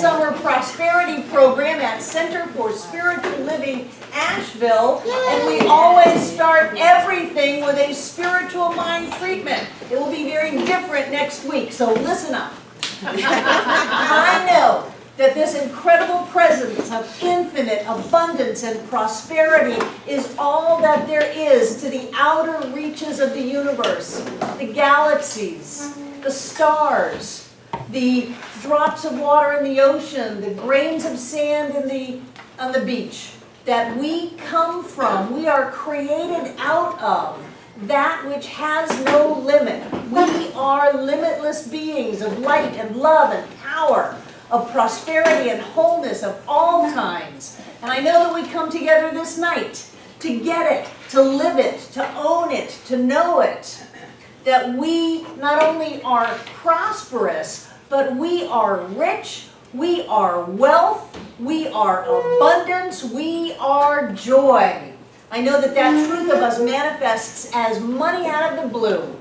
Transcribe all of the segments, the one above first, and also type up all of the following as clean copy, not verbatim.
Summer Prosperity Program at Center for Spiritual Living, Asheville. And we always start everything with a spiritual mind treatment. It will be very different next week, so listen up. I know that this incredible presence of infinite abundance and prosperity is all that there is to the outer reaches of the universe, the galaxies, the stars, the drops of water in the ocean, the grains of sand on the beach, that we come from, we are created out of that which has no limit. We are limitless beings of light and love and power, of prosperity and wholeness of all kinds. And I know that we come together this night to get it, to live it, to own it, to know it. That we not only are prosperous, but we are rich, we are wealth, we are abundance, we are joy. I know that that truth of us manifests as money out of the blue,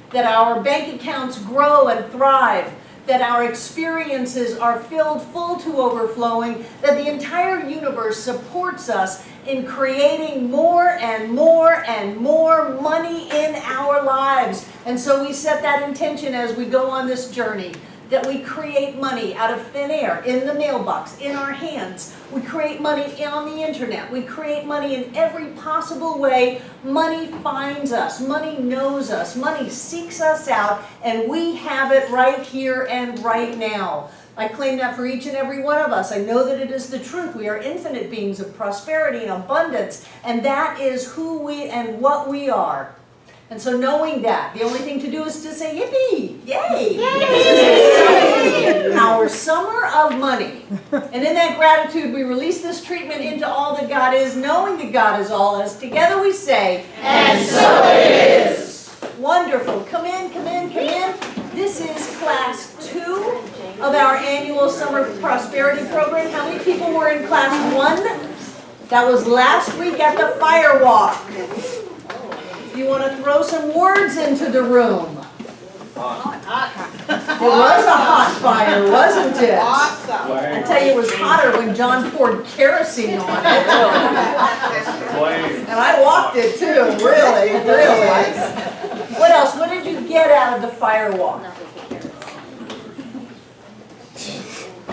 that our bank accounts grow and thrive, that our experiences are filled full to overflowing, that the entire universe supports us in creating more and more and more money in our lives. And so we set that intention as we go on this journey, that we create money out of thin air, in the mailbox, in our hands. We create money on the internet. We create money in every possible way. Money finds us. Money knows us. Money seeks us out, and we have it right here and right now. I claim that for each and every one of us. I know that it is the truth. We are infinite beings of prosperity and abundance, and that is who we and what we are. And so knowing that, the only thing to do is to say, yippee, yay! This is our summer of money. And in that gratitude, we release this treatment into all that God is, knowing that God is all, as together we say, and so it is. Wonderful. Come in, come in, come in. This is class 2 of our annual Summer Prosperity Program. How many people were in class 1? That was last week at the Firewalk. You want to throw some words into the room. It was a hot fire, wasn't it? Awesome. I tell you, it was hotter when John poured kerosene on it. And I walked it too, really, really. What else? What did you get out of the Firewalk?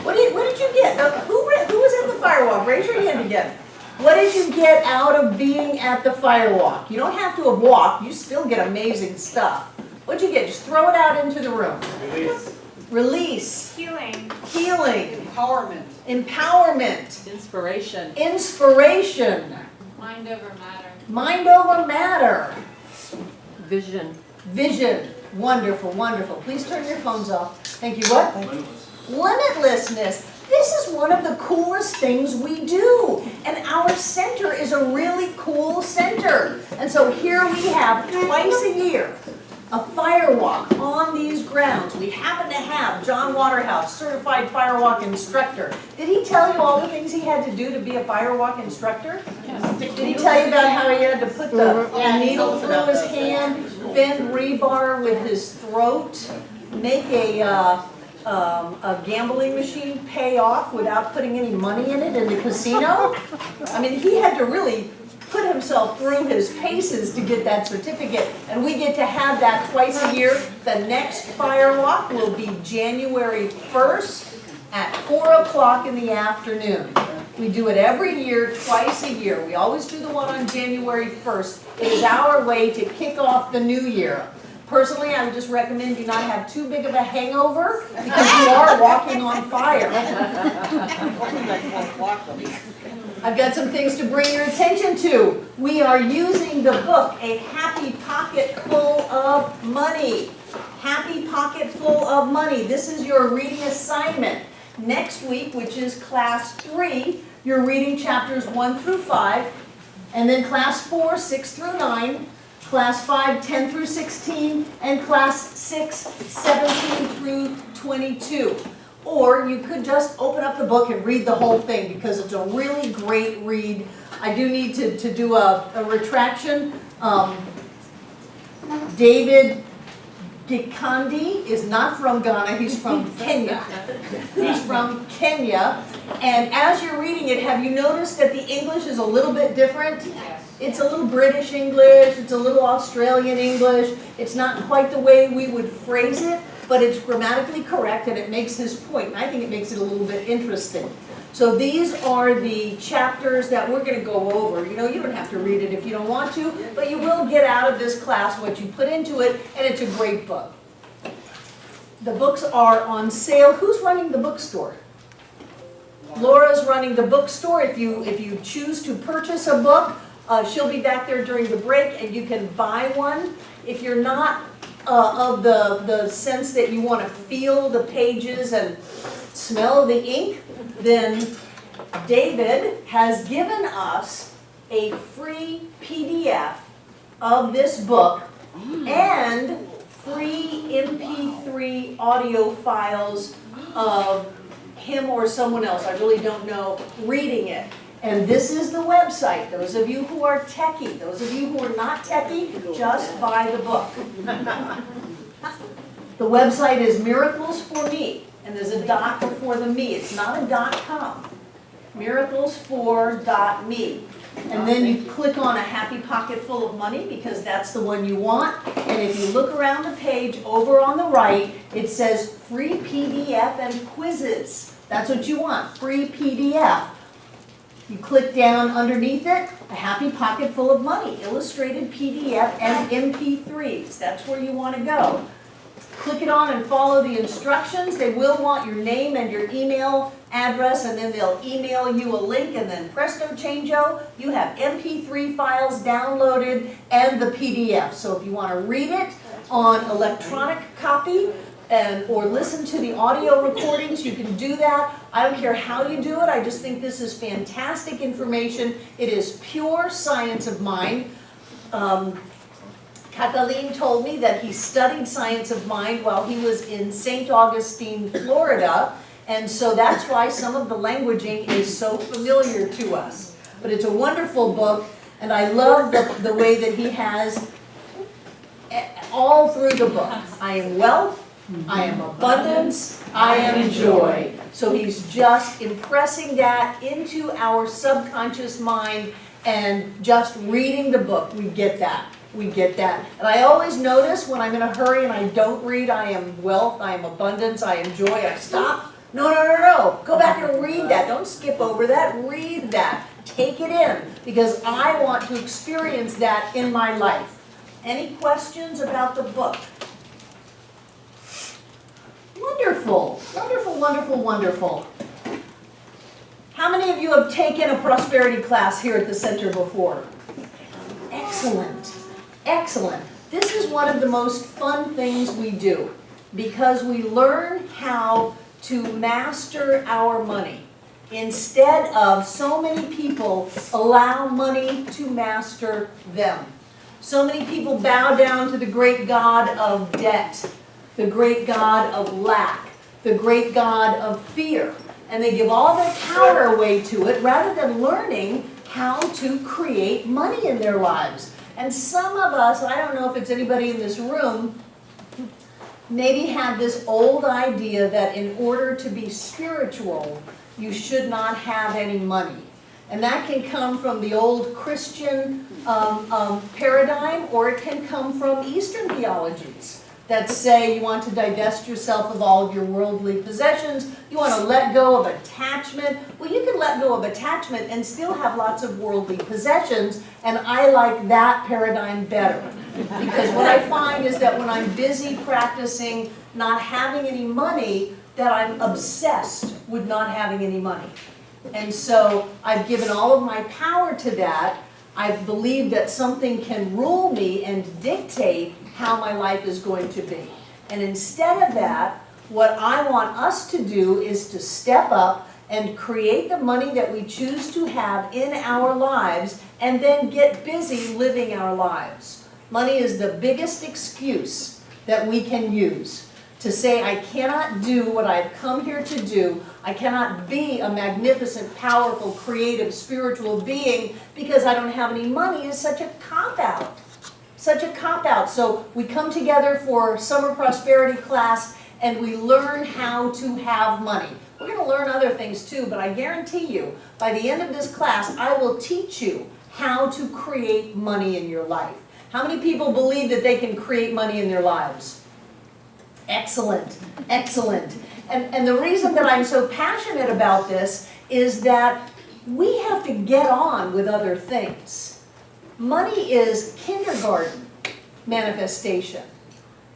What did you get? Who was at the Firewalk? Raise your hand again. What did you get out of being at the Firewalk? You don't have to have walked. You still get amazing stuff. What did you get? Just throw it out into the room. Release. Release. Healing. Healing. Empowerment. Empowerment. Inspiration. Inspiration. Mind over matter. Mind over matter. Vision. Vision. Wonderful, wonderful. Please turn your phones off. Thank you. What? Limitlessness. This is one of the coolest things we do. And our center is a really cool center. And so here we have twice a year a Firewalk on these grounds. We happen to have John Waterhouse, certified Firewalk instructor. Did he tell you all the things he had to do to be a Firewalk instructor? Did he tell you about how he had to put the needle through his hand, bend rebar with his throat, make a gambling machine pay off without putting any money in it in the casino? I mean, he had to really put himself through his paces to get that certificate, and we get to have that twice a year. The next Firewalk will be January 1st at 4 o'clock in the afternoon. We do it every year, twice a year. We always do the one on January 1st. It is our way to kick off the new year. Personally, I would just recommend you not have too big of a hangover because you are walking on fire. I've got some things to bring your attention to. We are using the book, A Happy Pocket Full of Money. Happy Pocket Full of Money. This is your reading assignment. Next week, which is class 3, you're reading chapters 1 through 5, and then class 4, 6 through 9, class 5, 10 through 16, and class 6, 17 through 22. Or you could just open up the book and read the whole thing because it's a really great read. I do need to do a retraction. David Gikandi is not from Ghana, he's from Kenya. He's from Kenya. And as you're reading it, have you noticed that the English is a little bit different? It's a little British English, it's a little Australian English. It's not quite the way we would phrase it, but it's grammatically correct and it makes his point. And I think it makes it a little bit interesting. So these are the chapters that we're going to go over. You know, you don't have to read it if you don't want to, but you will get out of this class what you put into it, and it's a great book. The books are on sale. Who's running the bookstore? Laura's running the bookstore. If you choose to purchase a book, she'll be back there during the break, and you can buy one. If you're not of the sense that you want to feel the pages and smell the ink, then David has given us a free PDF of this book and free MP3 audio files of him or someone else, I really don't know, reading it. And this is the website. Those of you who are techie, those of you who are not techie, just buy the book. The website is Miracles for Me. And there's a dot before the me. It's not a .com. Miracles4.me. And then you click on a happy pocket full of money because that's the one you want. And if you look around the page over on the right, it says free PDF and quizzes. That's what you want, free PDF. You click down underneath it, a happy pocket full of money, illustrated PDF and MP3s. That's where you want to go. Click it on and follow the instructions. They will want your name and your email address, and then they'll email you a link, and then presto changeo, you have MP3 files downloaded and the PDF. So if you want to read it on electronic copy or listen to the audio recordings, you can do that. I don't care how you do it. I just think this is fantastic information. It is pure science of mind. Catalin told me that he studied science of mind while he was in St. Augustine, Florida, and so that's why some of the languaging is so familiar to us. But it's a wonderful book, and I love the way that he has all through the book. I am wealth, I am abundance, I am joy. So he's just impressing that into our subconscious mind, and just reading the book, we get that. We get that. And I always notice when I'm in a hurry and I don't read, I am wealth, I am abundance, I am joy, I stop. No. Go back and read that. Don't skip over that. Read that. Take it in. Because I want to experience that in my life. Any questions about the book? Wonderful. Wonderful, wonderful, wonderful. How many of you have taken a prosperity class here at the center before? Excellent. Excellent. This is one of the most fun things we do because we learn how to master our money instead of so many people allow money to master them. So many people bow down to the great god of debt, the great god of lack, the great god of fear, and they give all their power away to it rather than learning how to create money in their lives. And some of us, I don't know if it's anybody in this room, maybe have this old idea that in order to be spiritual, you should not have any money. And that can come from the old Christian paradigm, or it can come from Eastern theologies that say you want to divest yourself of all of your worldly possessions, you want to let go of attachment. Well, you can let go of attachment and still have lots of worldly possessions, and I like that paradigm better. Because what I find is that when I'm busy practicing not having any money, that I'm obsessed with not having any money. And so I've given all of my power to that. I believe that something can rule me and dictate how my life is going to be. And instead of that, what I want us to do is to step up and create the money that we choose to have in our lives and then get busy living our lives. Money is the biggest excuse that we can use to say, I cannot do what I've come here to do. I cannot be a magnificent, powerful, creative, spiritual being because I don't have any money is such a cop-out. such a cop-out. So we come together for summer prosperity class and we learn how to have money. We're going to learn other things too, but I guarantee you, by the end of this class, I will teach you how to create money in your life. How many people believe that they can create money in their lives? Excellent, excellent. And the reason that I'm so passionate about this is that we have to get on with other things. Money is kindergarten manifestation.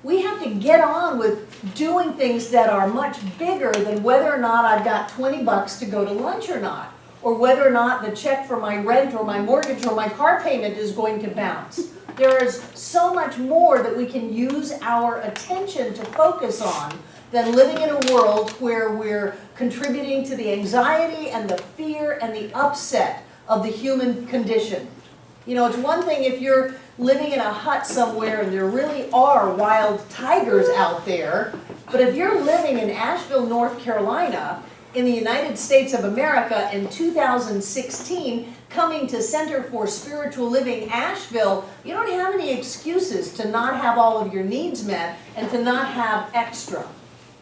We have to get on with doing things that are much bigger than whether or not I've got 20 bucks to go to lunch or not, or whether or not the check for my rent or my mortgage or my car payment is going to bounce. There is so much more that we can use our attention to focus on than living in a world where we're contributing to the anxiety and the fear and the upset of the human condition. You know, it's one thing if you're living in a hut somewhere and there really are wild tigers out there, but if you're living in Asheville, North Carolina, in the United States of America in 2016, coming to Center for Spiritual Living Asheville, you don't have any excuses to not have all of your needs met and to not have extra.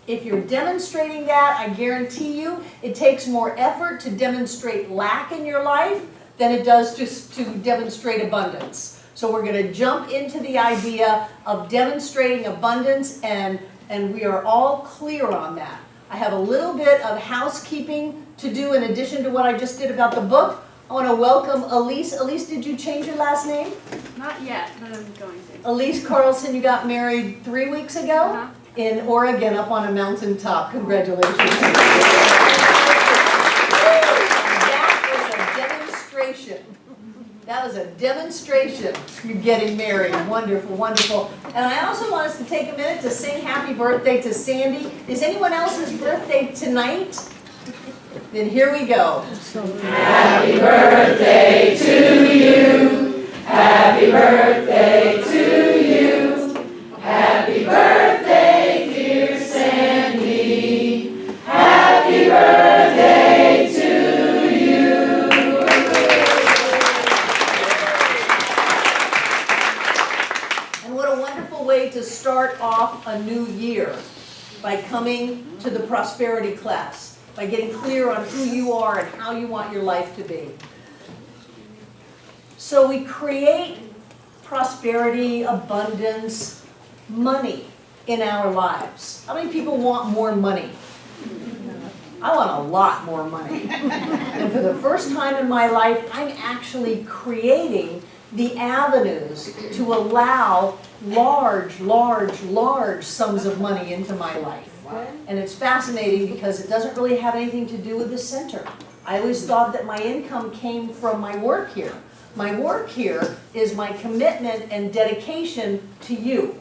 If you're demonstrating that, I guarantee you, it takes more effort to demonstrate lack in your life than it does to demonstrate abundance. So we're going to jump into the idea of demonstrating abundance, and we are all clear on that. I have a little bit of housekeeping to do in addition to what I just did about the book. I want to welcome Elise. Elise, did you change your last name? Not yet, but I'm going to. Elise Carlson, you got married 3 weeks ago in Oregon up on a mountaintop. Congratulations. That was a demonstration. That was a demonstration. You're getting married. Wonderful, wonderful. And I also want us to take a minute to sing happy birthday to Sandy. Is anyone else's birthday tonight? Then here we go. Happy birthday to you. Happy birthday to you. Happy birthday, dear Sandy. Happy birthday to you. And what a wonderful way to start off a new year by coming to the prosperity class, by getting clear on who you are and how you want your life to be. So we create prosperity, abundance, money in our lives. How many people want more money? I want a lot more money. And for the first time in my life, I'm actually creating the avenues to allow large sums of money into my life. And it's fascinating because it doesn't really have anything to do with the center. I always thought that my income came from my work here. My work here is my commitment and dedication to you.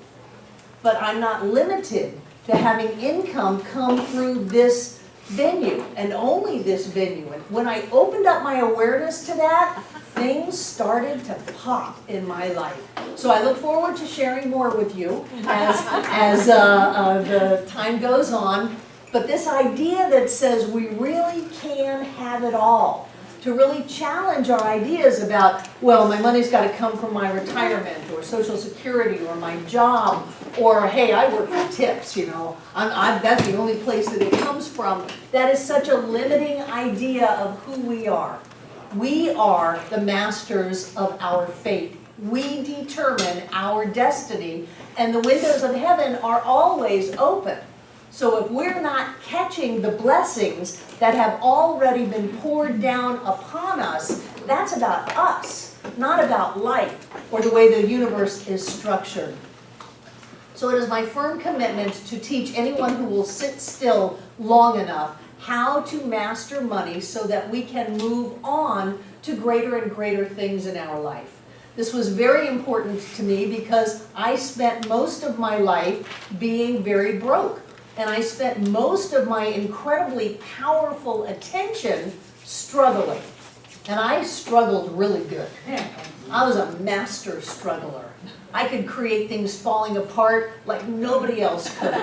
But I'm not limited to having income come through this venue, and only this venue. And when I opened up my awareness to that, things started to pop in my life. So I look forward to sharing more with you as the time goes on. But this idea that says we really can have it all, to really challenge our ideas about, well, my money's got to come from my retirement or Social Security or my job, or hey, I work for tips, you know, that's the only place that it comes from. That is such a limiting idea of who we are. We are the masters of our fate. We determine our destiny, and the windows of heaven are always open. So if we're not catching the blessings that have already been poured down upon us, that's about us, not about life or the way the universe is structured. So it is my firm commitment to teach anyone who will sit still long enough how to master money so that we can move on to greater and greater things in our life. This was very important to me because I spent most of my life being very broke. And I spent most of my incredibly powerful attention struggling. And I struggled really good. I was a master struggler. I could create things falling apart like nobody else could.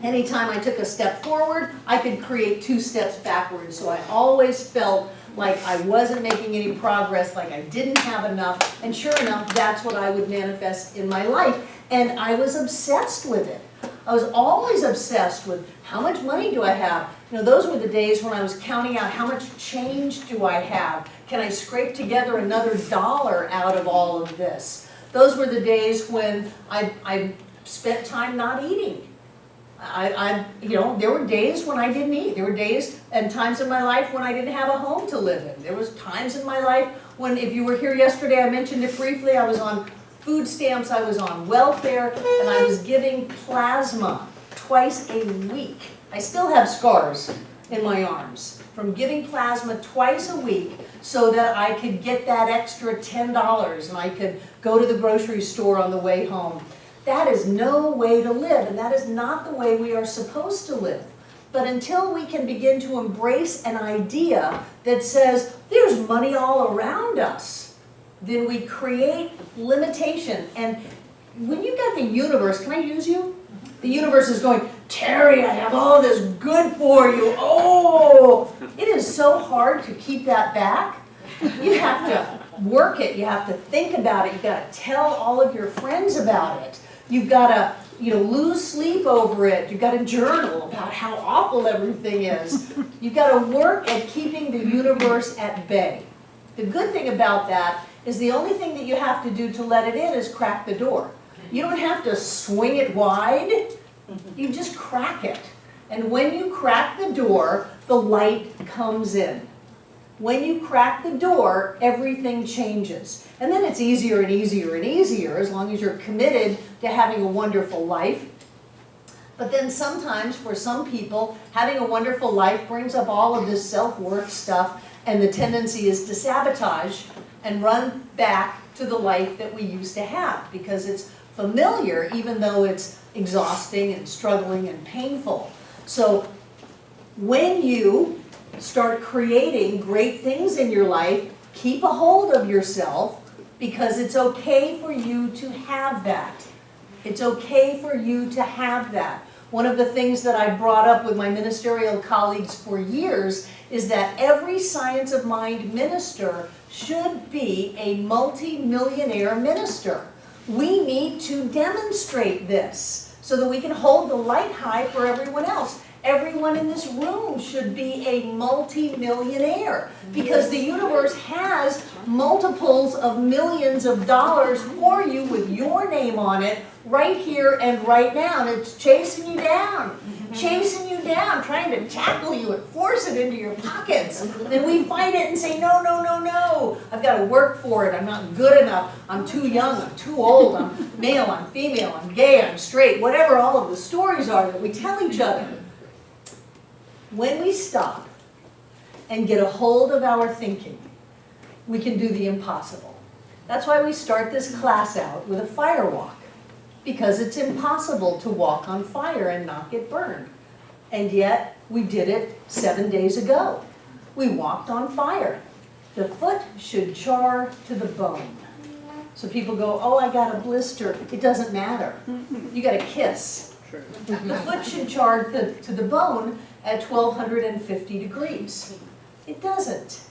Anytime I took a step forward, I could create 2 steps backwards. So I always felt like I wasn't making any progress, like I didn't have enough, and sure enough, that's what I would manifest in my life. And I was obsessed with it. I was always obsessed with how much money do I have? You know, those were the days when I was counting out how much change do I have? Can I scrape together another dollar out of all of this? Those were the days when I spent time not eating. You know, there were days when I didn't eat. There were days and times in my life when I didn't have a home to live in. There was times in my life when, if you were here yesterday, I mentioned it briefly, I was on food stamps, I was on welfare, and I was giving plasma twice a week. I still have scars in my arms from giving plasma twice a week so that I could get that extra $10 and I could go to the grocery store on the way home. That is no way to live, and that is not the way we are supposed to live. But until we can begin to embrace an idea that says there's money all around us, then we create limitation. And when you've got the universe, can I use you? The universe is going, Terry, I have all this good for you. Oh, it is so hard to keep that back. You have to work it. You have to think about it. You've got to tell all of your friends about it. You've got to, you know, lose sleep over it. You've got to journal about how awful everything is. You've got to work at keeping the universe at bay. The good thing about that is the only thing that you have to do to let it in is crack the door. You don't have to swing it wide. You just crack it. And when you crack the door, the light comes in. When you crack the door, everything changes. And then it's easier and easier and easier as long as you're committed to having a wonderful life. But then sometimes, for some people, having a wonderful life brings up all of this self-worth stuff, and the tendency is to sabotage and run back to the life that we used to have because it's familiar, even though it's exhausting and struggling and painful. So when you start creating great things in your life, keep a hold of yourself because it's okay for you to have that. It's okay for you to have that. One of the things that I brought up with my ministerial colleagues for years is that every Science of Mind minister should be a multi-millionaire minister. We need to demonstrate this so that we can hold the light high for everyone else. Everyone in this room should be a multi-millionaire because the universe has multiples of millions of dollars for you with your name on it right here and right now. And it's chasing you down, trying to tackle you and force it into your pockets. Then we fight it and say, no, no, no, no. I've got to work for it. I'm not good enough. I'm too young. I'm too old. I'm male. I'm female. I'm gay. I'm straight. Whatever all of the stories are that we tell each other. When we stop and get a hold of our thinking, we can do the impossible. That's why we start this class out with a firewalk, because it's impossible to walk on fire and not get burned. And yet, we did it 7 days ago. We walked on fire. The foot should char to the bone. So people go, oh, I got a blister. It doesn't matter. You got a kiss. The foot should char to the bone at 1250 degrees. It doesn't.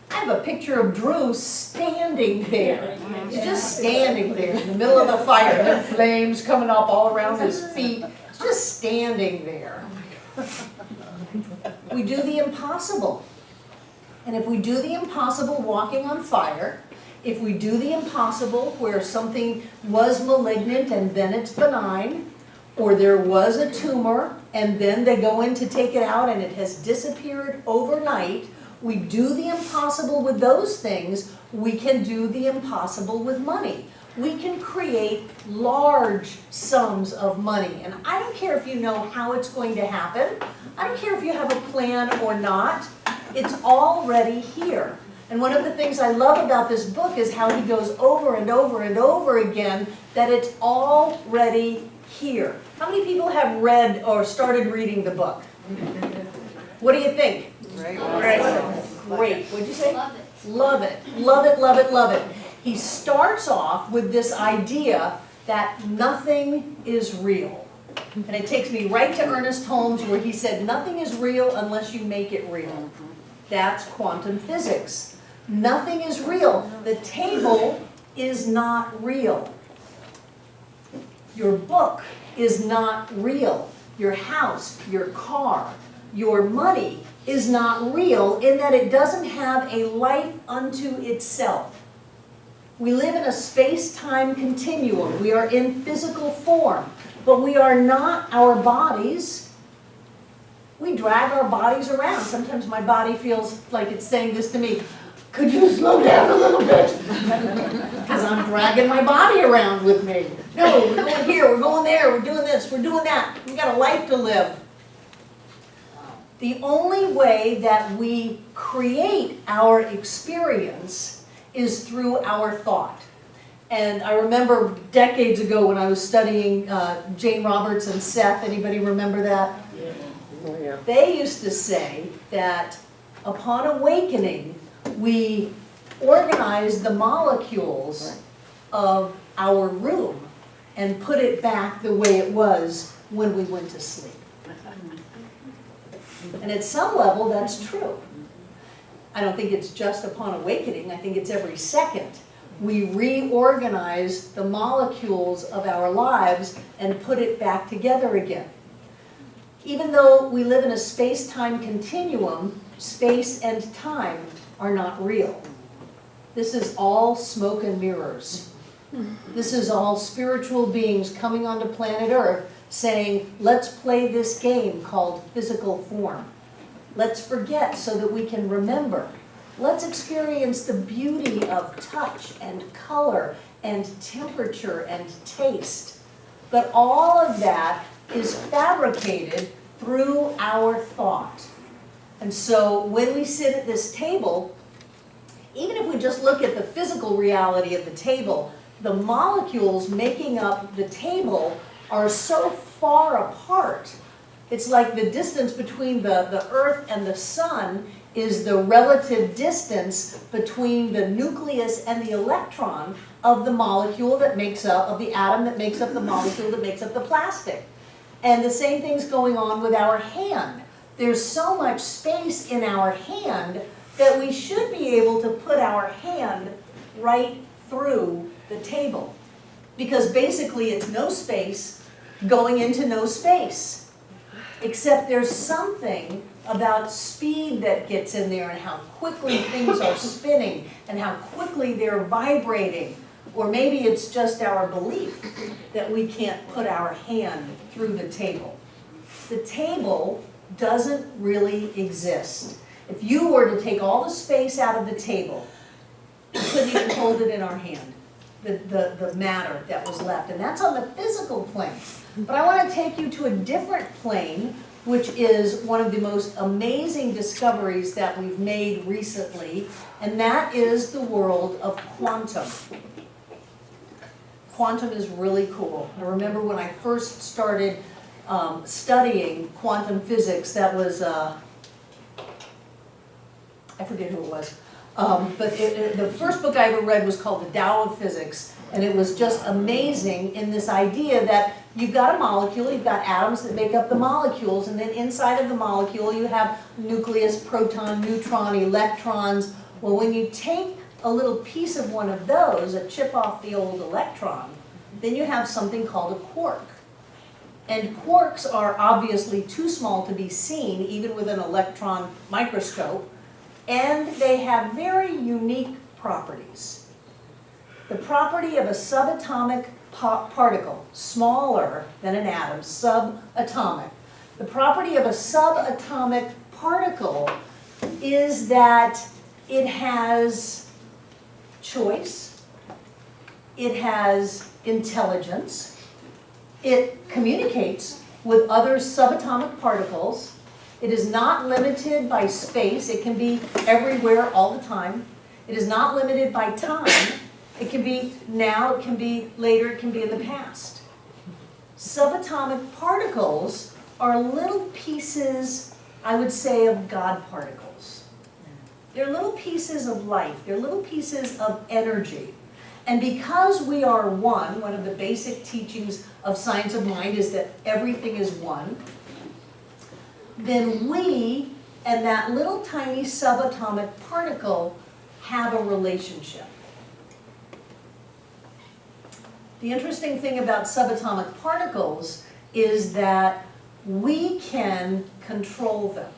I have a picture of Drew standing there. He's just standing there in the middle of the fire. There are flames coming up all around his feet. He's just standing there. We do the impossible. And if we do the impossible walking on fire, if we do the impossible where something was malignant and then it's benign, or there was a tumor and then they go in to take it out and it has disappeared overnight, we do the impossible with those things, we can do the impossible with money. We can create large sums of money. And I don't care if you know how it's going to happen. I don't care if you have a plan or not. It's already here. And one of the things I love about this book is how he goes over and over and over again that it's already here. How many people have read or started reading the book? What do you think? Great. Great. What'd you say? Love it. Love it. Love it, love it, love it. He starts off with this idea that nothing is real. And it takes me right to Ernest Holmes where he said, nothing is real unless you make it real. That's quantum physics. Nothing is real. The table is not real. Your book is not real. Your house, your car, your money is not real in that it doesn't have a life unto itself. We live in a space-time continuum. We are in physical form, but we are not our bodies. We drag our bodies around. Sometimes my body feels like it's saying this to me, could you slow down a little bit? Because I'm dragging my body around with me. No, we're going here, we're going there, we're doing this, we're doing that. We've got a life to live. The only way that we create our experience is through our thought. And I remember decades ago when I was studying Jane Roberts and Seth, anybody remember that? Yeah. Oh, yeah. They used to say that upon awakening, we organize the molecules of our room and put it back the way it was when we went to sleep. And at some level, that's true. I don't think it's just upon awakening. I think it's every second. We reorganize the molecules of our lives and put it back together again. Even though we live in a space-time continuum, space and time are not real. This is all smoke and mirrors. This is all spiritual beings coming onto planet Earth saying, let's play this game called physical form. Let's forget so that we can remember. Let's experience the beauty of touch and color and temperature and taste. But all of that is fabricated through our thought. And so when we sit at this table, even if we just look at the physical reality of the table, the molecules making up the table are so far apart. It's like the distance between the Earth and the Sun is the relative distance between the nucleus and the electron of the molecule that makes up, of the atom that makes up the molecule that makes up the plastic. And the same thing's going on with our hand. There's so much space in our hand that we should be able to put our hand right through the table. Because basically it's no space going into no space. Except there's something about speed that gets in there and how quickly things are spinning and how quickly they're vibrating. Or maybe it's just our belief that we can't put our hand through the table. The table doesn't really exist. If you were to take all the space out of the table, we couldn't even hold it in our hand, the matter that was left. And that's on the physical plane. But I want to take you to a different plane, which is one of the most amazing discoveries that we've made recently, and that is the world of quantum. Quantum is really cool. I remember when I first started studying quantum physics, that was, I forget who it was, but the first book I ever read was called The Tao of Physics, and it was just amazing in this idea that you've got a molecule, you've got atoms that make up the molecules, and then inside of the molecule you have nucleus, proton, neutron, electrons. Well, when you take a little piece of one of those, a chip off the old electron, then you have something called a quark. And quarks are obviously too small to be seen, even with an electron microscope, and they have very unique properties. The property of a subatomic particle, smaller than an atom, subatomic. The property of a subatomic particle is that it has choice, it has intelligence, it communicates with other subatomic particles, it is not limited by space, it can be everywhere all the time, it is not limited by time. It can be now, it can be later, it can be in the past. Subatomic particles are little pieces, I would say, of God particles. They're little pieces of life. They're little pieces of energy. And because we are one of the basic teachings of science of mind is that everything is one, then we and that little tiny subatomic particle have a relationship. The interesting thing about subatomic particles is that we can control them.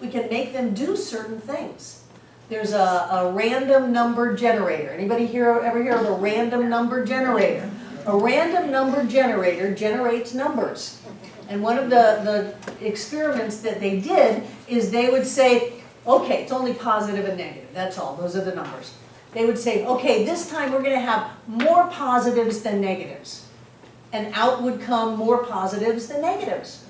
We can make them do certain things. There's a random number generator. Anybody ever hear of a random number generator? A random number generator generates numbers. And one of the experiments that they did is they would say, okay, it's only positive and negative, that's all, those are the numbers. They would say, okay, this time we're going to have more positives than negatives. And out would come more positives than negatives.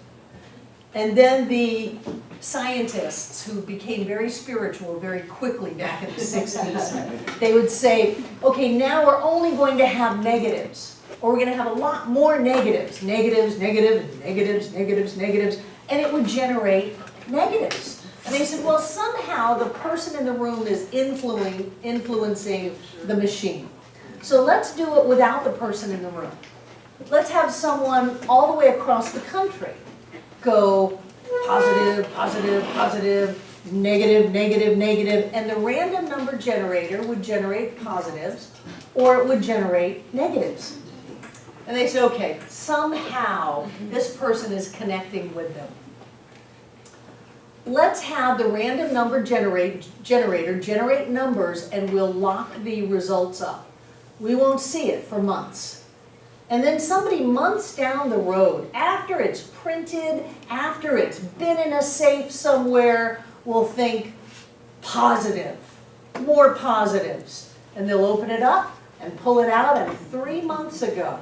And then the scientists who became very spiritual very quickly back in the 60s, they would say, okay, now we're only going to have negatives. Or we're going to have a lot more negatives. Negatives, negatives, negatives, negatives, negatives. And it would generate negatives. And they said, well, somehow the person in the room is influencing the machine. So let's do it without the person in the room. Let's have someone all the way across the country go positive, positive, positive, negative, negative, negative, and the random number generator would generate positives or it would generate negatives. And they said, okay, somehow this person is connecting with them. Let's have the random number generator generate numbers and we'll lock the results up. We won't see it for months. And then somebody months down the road, after it's printed, after it's been in a safe somewhere, will think positive, more positives. And they'll open it up and pull it out, and 3 months ago,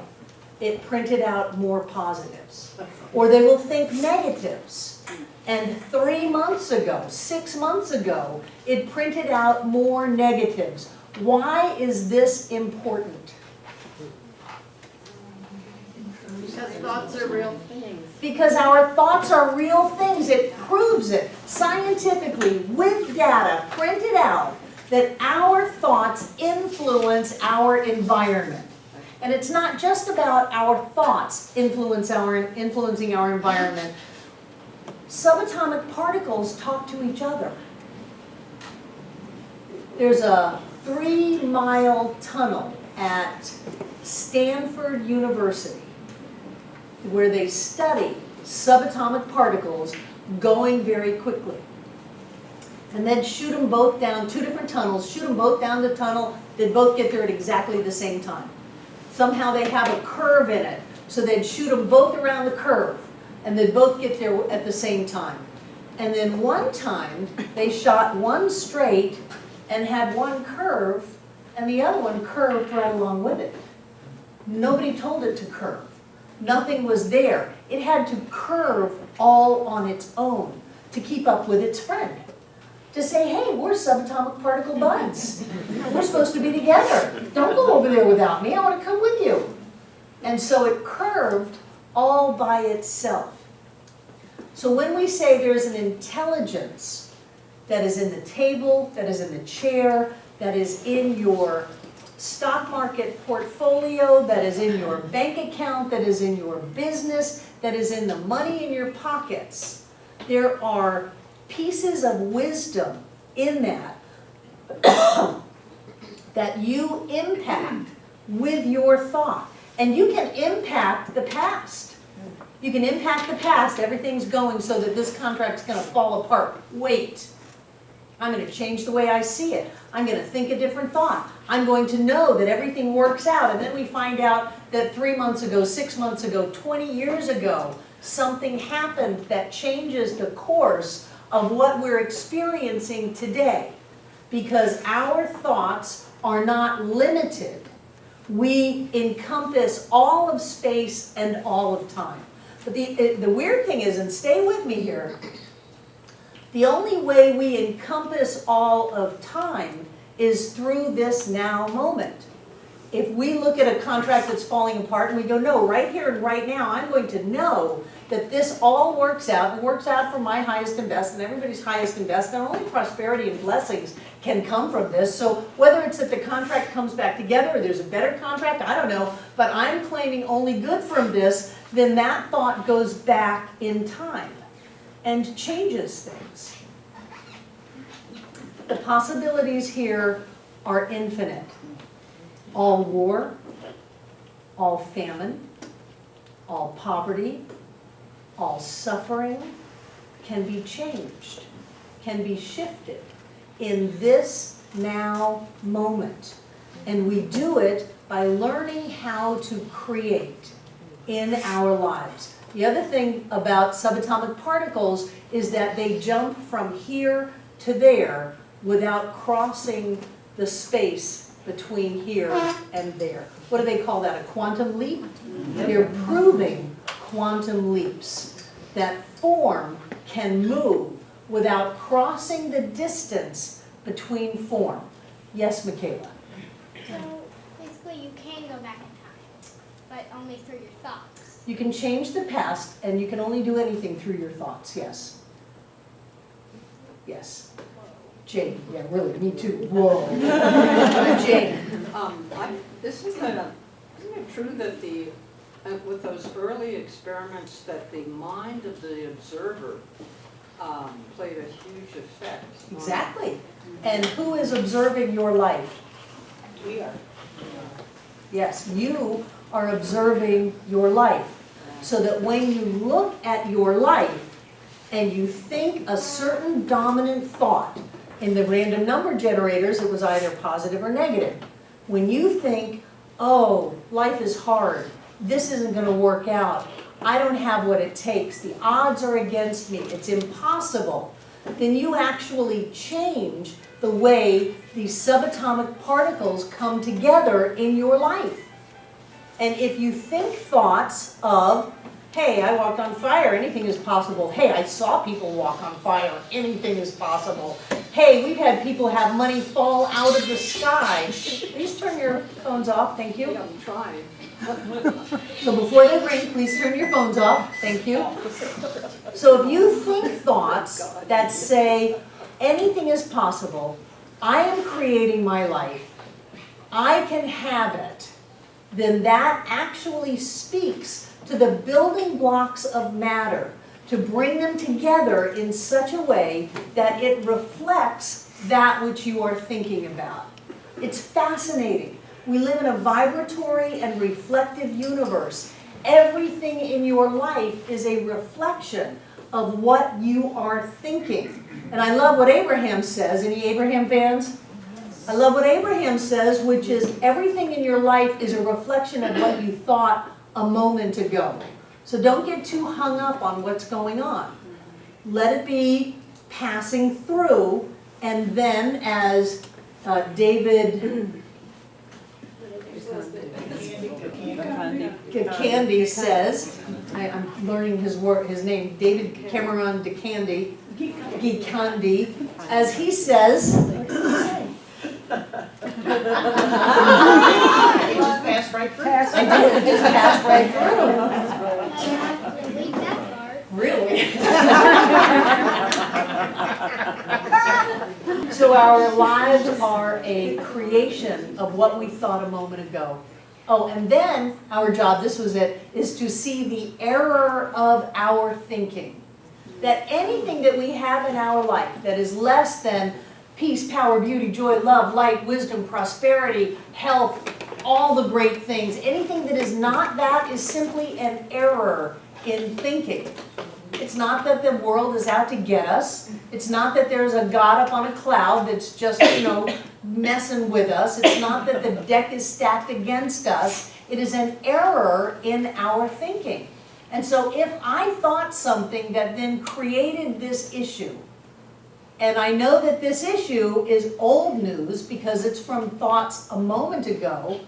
it printed out more positives. Or they will think negatives. And 3 months ago, 6 months ago, it printed out more negatives. Why is this important? Because thoughts are real things. Because our thoughts are real things. It proves it scientifically with data printed out that our thoughts influence our environment. And it's not just about our thoughts influencing our environment. Subatomic particles talk to each other. There's a 3-mile tunnel at Stanford University where they study subatomic particles going very quickly. And then shoot them both down, 2 different tunnels, shoot them both down the tunnel, they'd both get there at exactly the same time. Somehow they have a curve in it, so they'd shoot them both around the curve, and they'd both get there at the same time. And then one time, they shot one straight and had one curve, and the other one curved right along with it. Nobody told it to curve. Nothing was there. It had to curve all on its own to keep up with its friend. To say, hey, we're subatomic particle buds. We're supposed to be together. Don't go over there without me. I want to come with you. And so it curved all by itself. So when we say there's an intelligence that is in the table, that is in the chair, that is in your stock market portfolio, that is in your bank account, that is in your business, that is in the money in your pockets, there are pieces of wisdom in that that you impact with your thought. And you can impact the past. You can impact the past. Everything's going so that this contract's going to fall apart. Wait. I'm going to change the way I see it. I'm going to think a different thought. I'm going to know that everything works out. And then we find out that 3 months ago, 6 months ago, 20 years ago, something happened that changes the course of what we're experiencing today. Because our thoughts are not limited. We encompass all of space and all of time. But the weird thing is, and stay with me here, the only way we encompass all of time is through this now moment. If we look at a contract that's falling apart and we go, no, right here and right now, I'm going to know that this all works out. It works out for my highest and best and everybody's highest and best, and only prosperity and blessings can come from this. So whether it's that the contract comes back together or there's a better contract, I don't know, but I'm claiming only good from this, then that thought goes back in time and changes things. The possibilities here are infinite. All war, all famine, all poverty, all suffering can be changed, can be shifted in this now moment. And we do it by learning how to create in our lives. The other thing about subatomic particles is that they jump from here to there without crossing the space between here and there. What do they call that, a quantum leap? They're proving quantum leaps, that form can move without crossing the distance between form. Yes, Michaela? So basically you can go back in time, but only through your thoughts. You can change the past, and you can only do anything through your thoughts, yes. Yes. Jane, yeah, really, me too. Whoa. Jane. Isn't it true that with those early experiments that the mind of the observer played a huge effect? Exactly. And who is observing your life? We are. Yes, you are observing your life. So that when you look at your life and you think a certain dominant thought, in the random number generators it was either positive or negative. When you think, oh, life is hard, this isn't going to work out, I don't have what it takes, the odds are against me, it's impossible, then you actually change the way these subatomic particles come together in your life. And if you think thoughts of, hey, I walked on fire, anything is possible. Hey, I saw people walk on fire, anything is possible. Hey, we've had people have money fall out of the sky. Please turn your phones off, thank you. I'm trying. So before they ring, please turn your phones off, thank you. So if you think thoughts that say, anything is possible, I am creating my life, I can have it, then that actually speaks to the building blocks of matter, to bring them together in such a way that it reflects that which you are thinking about. It's fascinating. We live in a vibratory and reflective universe. Everything in your life is a reflection of what you are thinking. And I love what Abraham says. Any Abraham fans? I love what Abraham says, which is everything in your life is a reflection of what you thought a moment ago. So don't get too hung up on what's going on. Let it be passing through, and then as David Gikandi says, I'm learning his name, David Cameron Gikandi, as he says, It just passed right through. I did, it just passed right through. I have to delete that part. Really? So our lives are a creation of what we thought a moment ago. Oh, and then our job, this was it, is to see the error of our thinking. That anything that we have in our life that is less than peace, power, beauty, joy, love, light, wisdom, prosperity, health, all the great things, anything that is not that is simply an error in thinking. It's not that the world is out to get us. It's not that there's a God up on a cloud that's just, messing with us. It's not that the deck is stacked against us. It is an error in our thinking. And so if I thought something that then created this issue, and I know that this issue is old news because it's from thoughts a moment ago,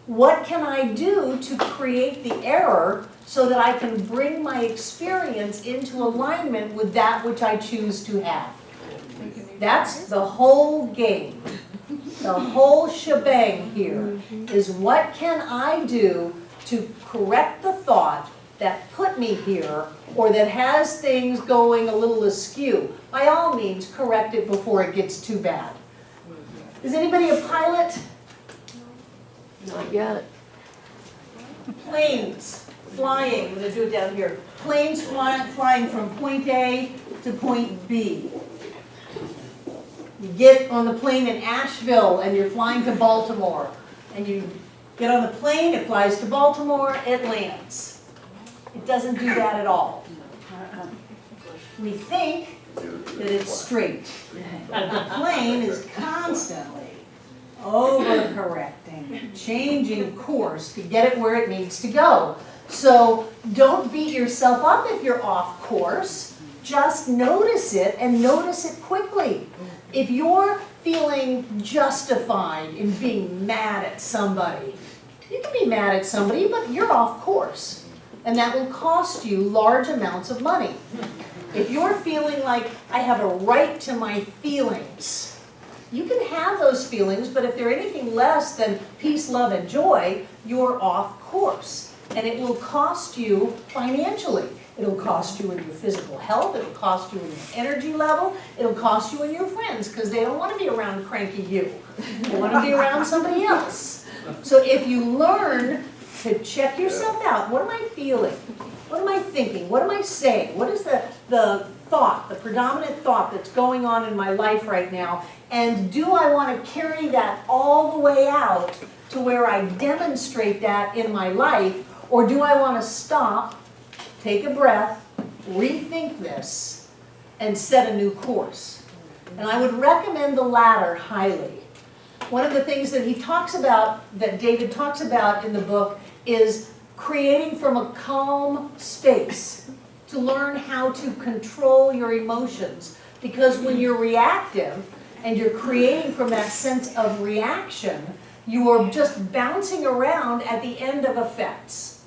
what can I do to create the error so that I can bring my experience into alignment with that which I choose to have? That's the whole game. The whole shebang here is what can I do to correct the thought that put me here or that has things going a little askew. By all means, correct it before it gets too bad. Is anybody a pilot? Not yet. Planes flying, I'm going to do it down here. Planes flying from point A to point B. You get on the plane in Asheville and you're flying to Baltimore. And you get on the plane, it flies to Baltimore, it lands. It doesn't do that at all. We think that it's straight. But the plane is constantly overcorrecting, changing course to get it where it needs to go. So don't beat yourself up if you're off course. Just notice it and notice it quickly. If you're feeling justified in being mad at somebody, you can be mad at somebody, but you're off course. And that will cost you large amounts of money. If you're feeling like I have a right to my feelings, you can have those feelings, but if they're anything less than peace, love, and joy, you're off course. And it will cost you financially. It'll cost you in your physical health, it'll cost you in your energy level, it'll cost you in your friends, because they don't want to be around cranky you. They want to be around somebody else. So if you learn to check yourself out, what am I feeling? What am I thinking? What am I saying? What is the thought, the predominant thought that's going on in my life right now? And do I want to carry that all the way out to where I demonstrate that in my life? Or do I want to stop, take a breath, rethink this, and set a new course? And I would recommend the latter highly. One of the things that he talks about, that David talks about in the book, is creating from a calm space to learn how to control your emotions. Because when you're reactive and you're creating from that sense of reaction, you are just bouncing around at the end of effects.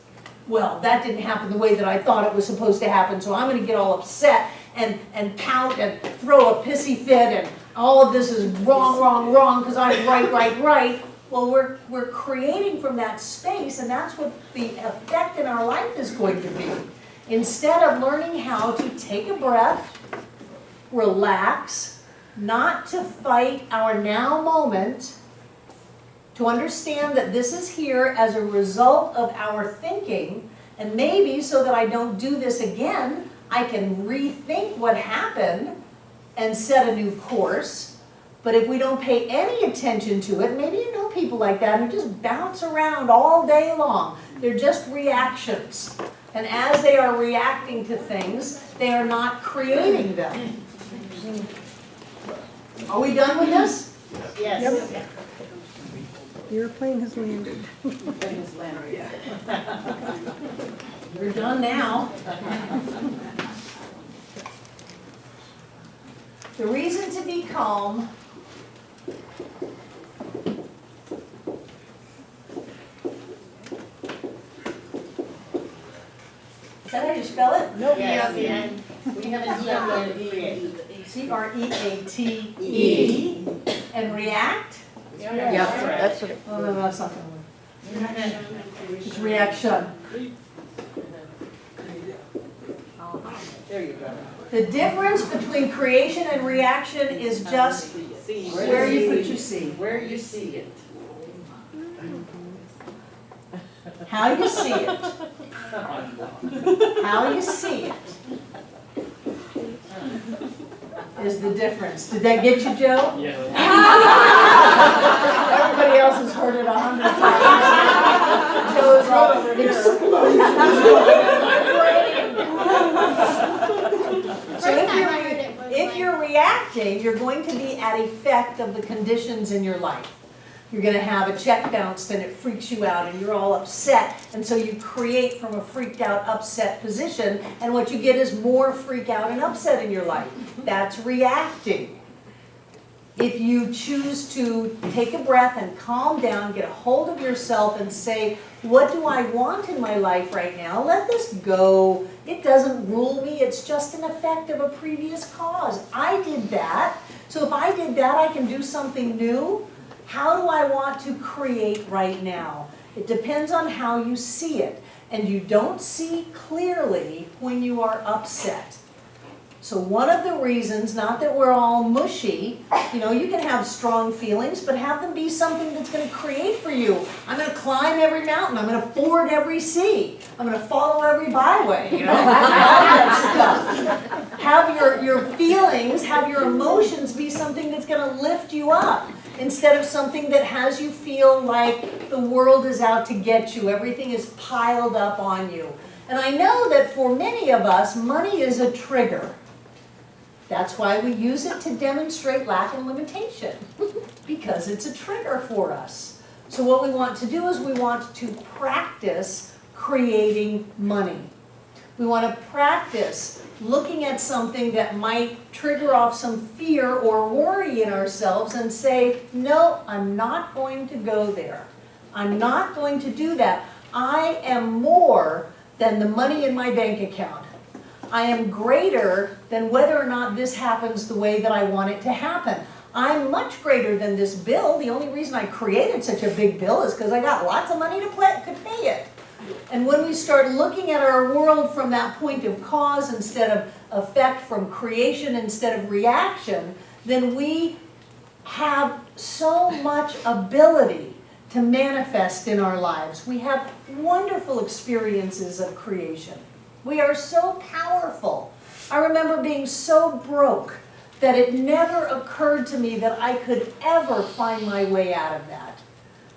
Well, that didn't happen the way that I thought it was supposed to happen, so I'm going to get all upset and pout and throw a pissy fit, and all of this is wrong, wrong, wrong, because I'm right, right, right. Well, we're creating from that space, and that's what the effect in our life is going to be. Instead of learning how to take a breath, relax, not to fight our now moment, to understand that this is here as a result of our thinking, and maybe so that I don't do this again, I can rethink what happened and set a new course. But if we don't pay any attention to it, maybe you know people like that who just bounce around all day long. They're just reactions. And as they are reacting to things, they are not creating them. Are we done with this? Yes. Yep. Your plane has landed. We're done now. The reason to be calm . Is that how you spell it? Nope. Yes, and we haven't spelled it yet. C-R-E-A-T-E. And react? Yeah, that's what it, Oh, no, that's not gonna work. It's reaction. There you go. The difference between creation and reaction is just where you put your seed. Where you see it. How you see it. How you see it is the difference. Did that get you, Joe? Yeah. Everybody else has heard it 100 times. Joe's all So if you're reacting, you're going to be at effect of the conditions in your life. You're going to have a check bounced and it freaks you out and you're all upset, and so you create from a freaked out, upset position, and what you get is more freak out and upset in your life. That's reacting. If you choose to take a breath and calm down, get a hold of yourself and say, what do I want in my life right now? Let this go. It doesn't rule me. It's just an effect of a previous cause. I did that. So if I did that, I can do something new. How do I want to create right now? It depends on how you see it. And you don't see clearly when you are upset. So one of the reasons, not that we're all mushy, you know, you can have strong feelings, but have them be something that's going to create for you. I'm going to climb every mountain. I'm going to ford every sea. I'm going to follow every byway, you know, all that stuff. Have your feelings, have your emotions be something that's going to lift you up instead of something that has you feel like the world is out to get you. Everything is piled up on you. And I know that for many of us, money is a trigger. That's why we use it to demonstrate lack and limitation, because it's a trigger for us. So what we want to do is we want to practice creating money. We want to practice looking at something that might trigger off some fear or worry in ourselves and say, no, I'm not going to go there. I'm not going to do that. I am more than the money in my bank account. I am greater than whether or not this happens the way that I want it to happen. I'm much greater than this bill. The only reason I created such a big bill is because I got lots of money to pay it. And when we start looking at our world from that point of cause instead of effect, from creation instead of reaction, then we have so much ability to manifest in our lives. We have wonderful experiences of creation. We are so powerful. I remember being so broke that it never occurred to me that I could ever find my way out of that.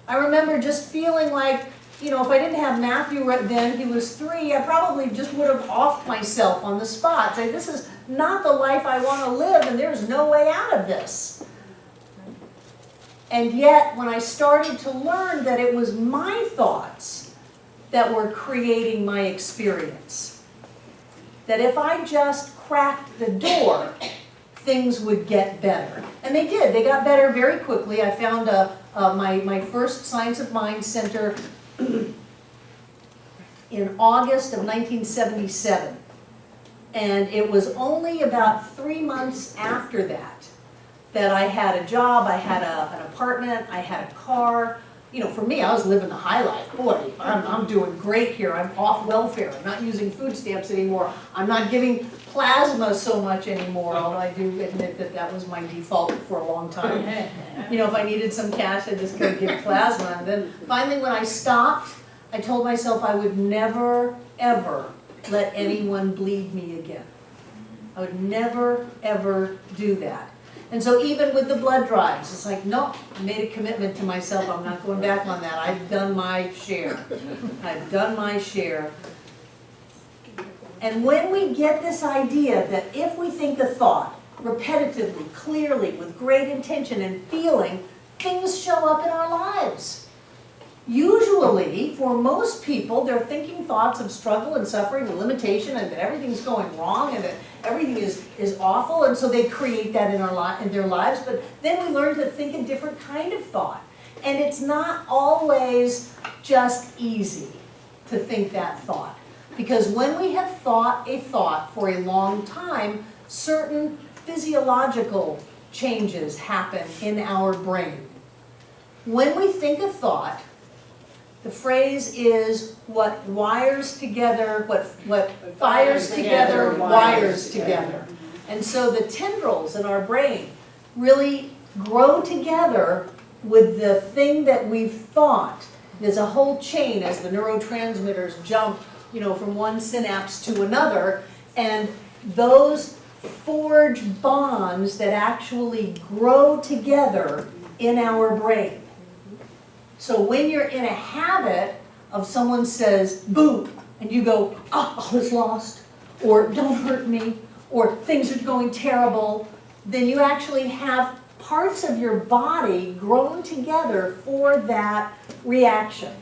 I remember just feeling like, you know, if I didn't have Matthew right then, he was 3, I probably just would have offed myself on the spot. Say, this is not the life I want to live, and there's no way out of this. And yet, when I started to learn that it was my thoughts that were creating my experience, that if I just cracked the door, things would get better. And they did. They got better very quickly. I found my first Science of Mind Center in August of 1977. And it was only about 3 months after that that I had a job, I had an apartment, I had a car. You know, for me, I was living the high life. Boy, I'm doing great here. I'm off welfare. I'm not using food stamps anymore. I'm not giving plasma so much anymore, although I do admit that that was my default for a long time. You know, if I needed some cash, I just couldn't give plasma. And then finally when I stopped, I told myself I would never, ever let anyone bleed me again. I would never, ever do that. And so even with the blood drives, it's like, no, I made a commitment to myself. I'm not going back on that. I've done my share. I've done my share. And when we get this idea that if we think a thought repetitively, clearly, with great intention and feeling, things show up in our lives. Usually, for most people, they're thinking thoughts of struggle and suffering and limitation and that everything's going wrong and that everything is awful, and so they create that in their lives. But then we learn to think a different kind of thought. And it's not always just easy to think that thought. Because when we have thought a thought for a long time, certain physiological changes happen in our brain. When we think a thought, the phrase is what wires together, what fires together, wires together. And so the tendrils in our brain really grow together with the thing that we've thought. There's a whole chain as the neurotransmitters jump, you know, from one synapse to another, and those forge bonds that actually grow together in our brain. So when you're in a habit of someone says, boo, and you go, oh, I was lost, or don't hurt me, or things are going terrible, then you actually have parts of your body grown together for that reaction.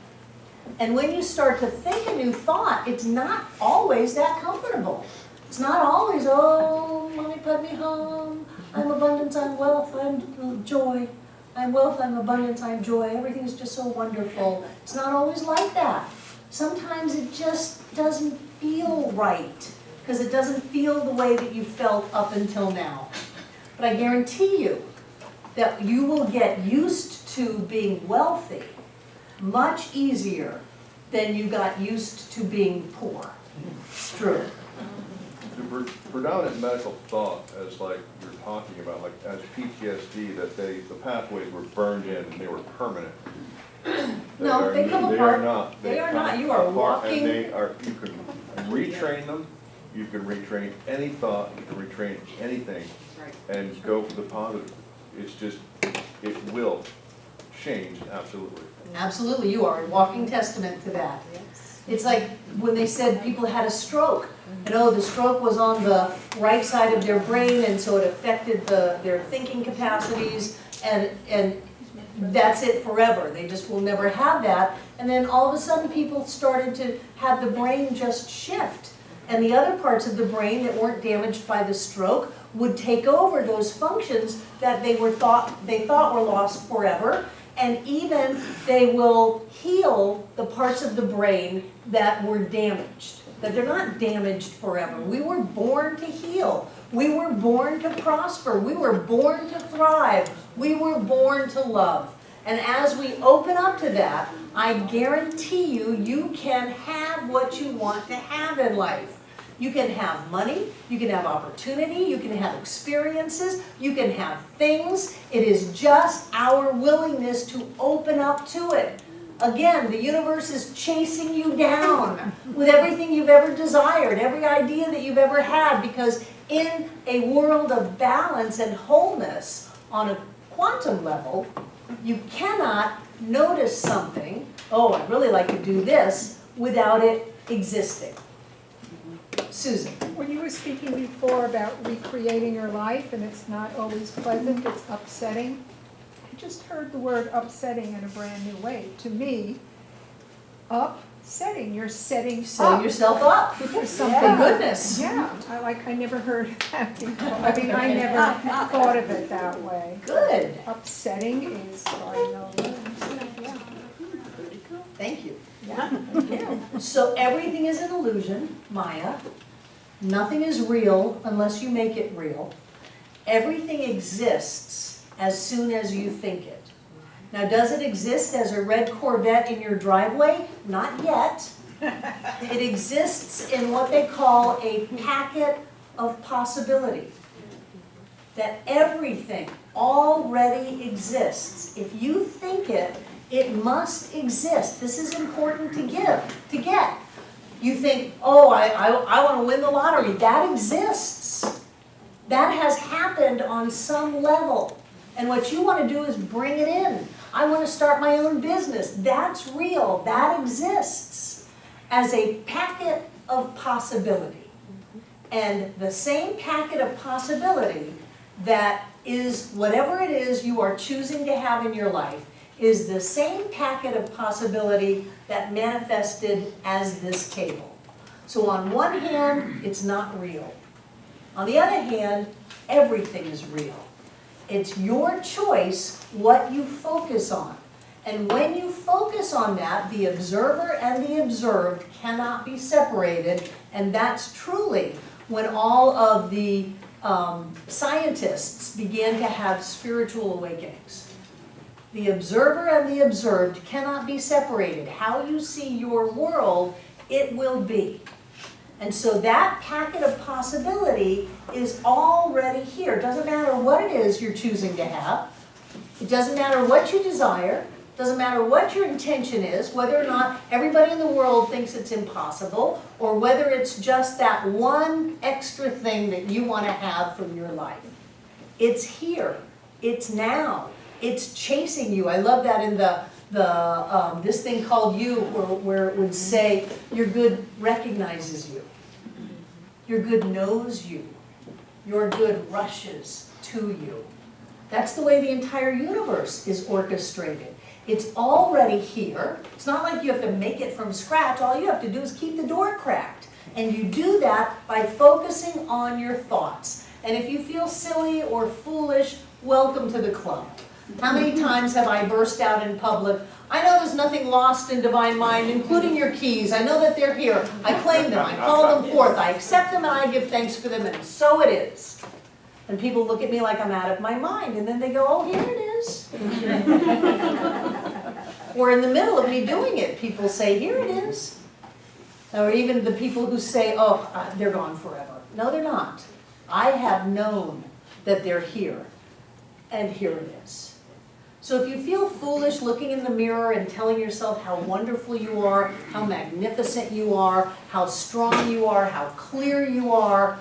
And when you start to think a new thought, it's not always that comfortable. It's not always, oh, mommy put me home, I'm abundance, I'm wealth, I'm joy. I'm wealth, I'm abundance, I'm joy. Everything's just so wonderful. It's not always like that. Sometimes it just doesn't feel right because it doesn't feel the way that you felt up until now. But I guarantee you that you will get used to being wealthy much easier than you got used to being poor. It's true. predominant medical thought, as like you're talking about, like as PTSD, that the pathways were burned in and they were permanent. No, they come They apart. are not. They are come not. You are apart, walking. And they are, you can retrain them, you can retrain any thought, you can retrain anything, and go for the positive. It's just, it will change, absolutely. Absolutely, you are a walking testament to that. It's like when they said people had a stroke, and oh, the stroke was on the right side of their brain, and so it affected their thinking capacities, and that's it forever. They just will never have that. And then all of a sudden people started to have the brain just shift. And the other parts of the brain that weren't damaged by the stroke would take over those functions that they thought were lost forever. And even they will heal the parts of the brain that were damaged. That they're not damaged forever. We were born to heal. We were born to prosper. We were born to thrive. We were born to love. And as we open up to that, I guarantee you, you can have what you want to have in life. You can have money, you can have opportunity, you can have experiences, you can have things. It is just our willingness to open up to it. Again, the universe is chasing you down with everything you've ever desired, every idea that you've ever had, because in a world of balance and wholeness on a quantum level, you cannot notice something, oh, I'd really like to do this, without it existing. Susan. When you were speaking before about recreating your life, and it's not always pleasant, it's upsetting, I just heard the word upsetting in a brand new way. To me, upsetting, you're setting Set yourself up. for something. For goodness. Yeah, I never heard of that before. I mean, I never thought of it that way. Good. Upsetting is starting over. Yeah. Thank you. Yeah. So everything is an illusion, Maya. Nothing is real unless you make it real. Everything exists as soon as you think it. Now, does it exist as a red Corvette in your driveway? Not yet. It exists in what they call a packet of possibility. That everything already exists. If you think it, it must exist. This is important to get. You think, oh, I want to win the lottery. That exists. That has happened on some level. And what you want to do is bring it in. I want to start my own business. That's real. That exists as a packet of possibility. And the same packet of possibility that is whatever it is you are choosing to have in your life is the same packet of possibility that manifested as this table. So on one hand, it's not real. On the other hand, everything is real. It's your choice what you focus on. And when you focus on that, the observer and the observed cannot be separated. And that's truly when all of the scientists began to have spiritual awakenings. The observer and the observed cannot be separated. How you see your world, it will be. And so that packet of possibility is already here. It doesn't matter what it is you're choosing to have. It doesn't matter what you desire. It doesn't matter what your intention is, whether or not everybody in the world thinks it's impossible, or whether it's just that one extra thing that you want to have for your life. It's here. It's now. It's chasing you. I love that in this thing called You, where it would say, your good recognizes you. Your good knows you. Your good rushes to you. That's the way the entire universe is orchestrated. It's already here. It's not like you have to make it from scratch. All you have to do is keep the door cracked. And you do that by focusing on your thoughts. And if you feel silly or foolish, welcome to the club. How many times have I burst out in public? I know there's nothing lost in divine mind, including your keys. I know that they're here. I claim them. I call them forth. I accept them and I give thanks for them. And so it is. And people look at me like I'm out of my mind. And then they go, oh, here it is. Or in the middle of me doing it, people say, here it is. Or even the people who say, oh, they're gone forever. No, they're not. I have known that they're here, and here it is. So if you feel foolish looking in the mirror and telling yourself how wonderful you are, how magnificent you are, how strong you are, how clear you are,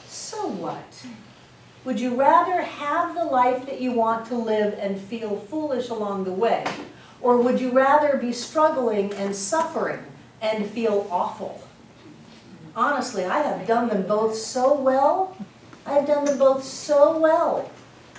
so what? Would you rather have the life that you want to live and feel foolish along the way? Or would you rather be struggling and suffering and feel awful? Honestly, I have done them both so well. I've done them both so well.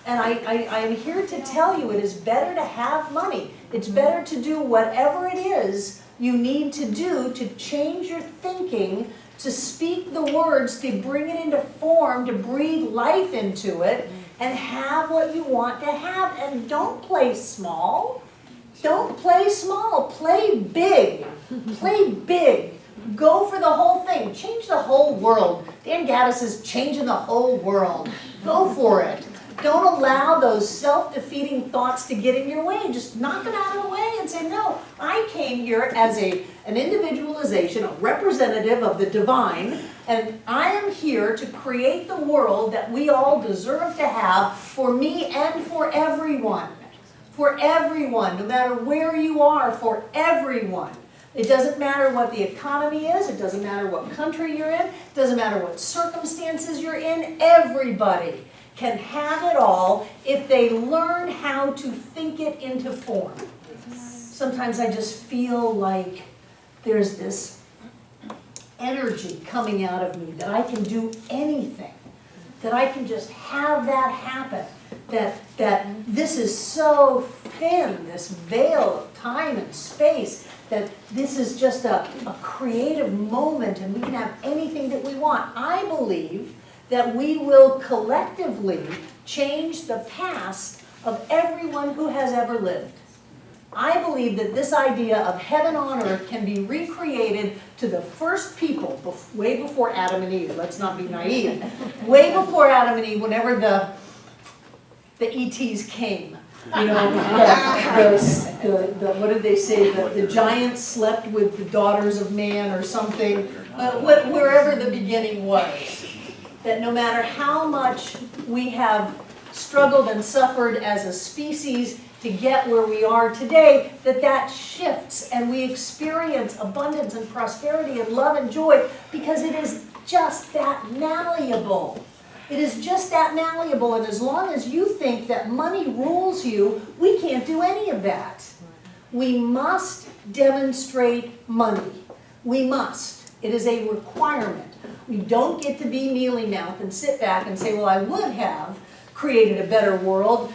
And I am here to tell you it is better to have money. It's better to do whatever it is you need to do to change your thinking, to speak the words, to bring it into form, to breathe life into it, and have what you want to have. And don't play small. Don't play small. Play big. Play big. Go for the whole thing. Change the whole world. Dan Gaddis is changing the whole world. Go for it. Don't allow those self-defeating thoughts to get in your way. Just knock them out of the way and say, no, I came here as an individualization, a representative of the divine, and I am here to create the world that we all deserve to have for me and for everyone. For everyone, no matter where you are, for everyone. It doesn't matter what the economy is, it doesn't matter what country you're in, it doesn't matter what circumstances you're in, everybody can have it all if they learn how to think it into form. Sometimes I just feel like there's this energy coming out of me that I can do anything, that I can just have that happen, that this is so thin, this veil of time and space, that this is just a creative moment and we can have anything that we want. I believe that we will collectively change the past of everyone who has ever lived. I believe that this idea of heaven on earth can be recreated to the first people, way before Adam and Eve. Let's not be naive. Way before Adam and Eve, whenever the ETs came. You know, what did they say? The giants slept with the daughters of man or something. Wherever the beginning was. That no matter how much we have struggled and suffered as a species to get where we are today, that shifts and we experience abundance and prosperity and love and joy because it is just that malleable. It is just that malleable, and as long as you think that money rules you, we can't do any of that. We must demonstrate money. We must. It is a requirement. We don't get to be mealy-mouthed and sit back and say, well, I would have created a better world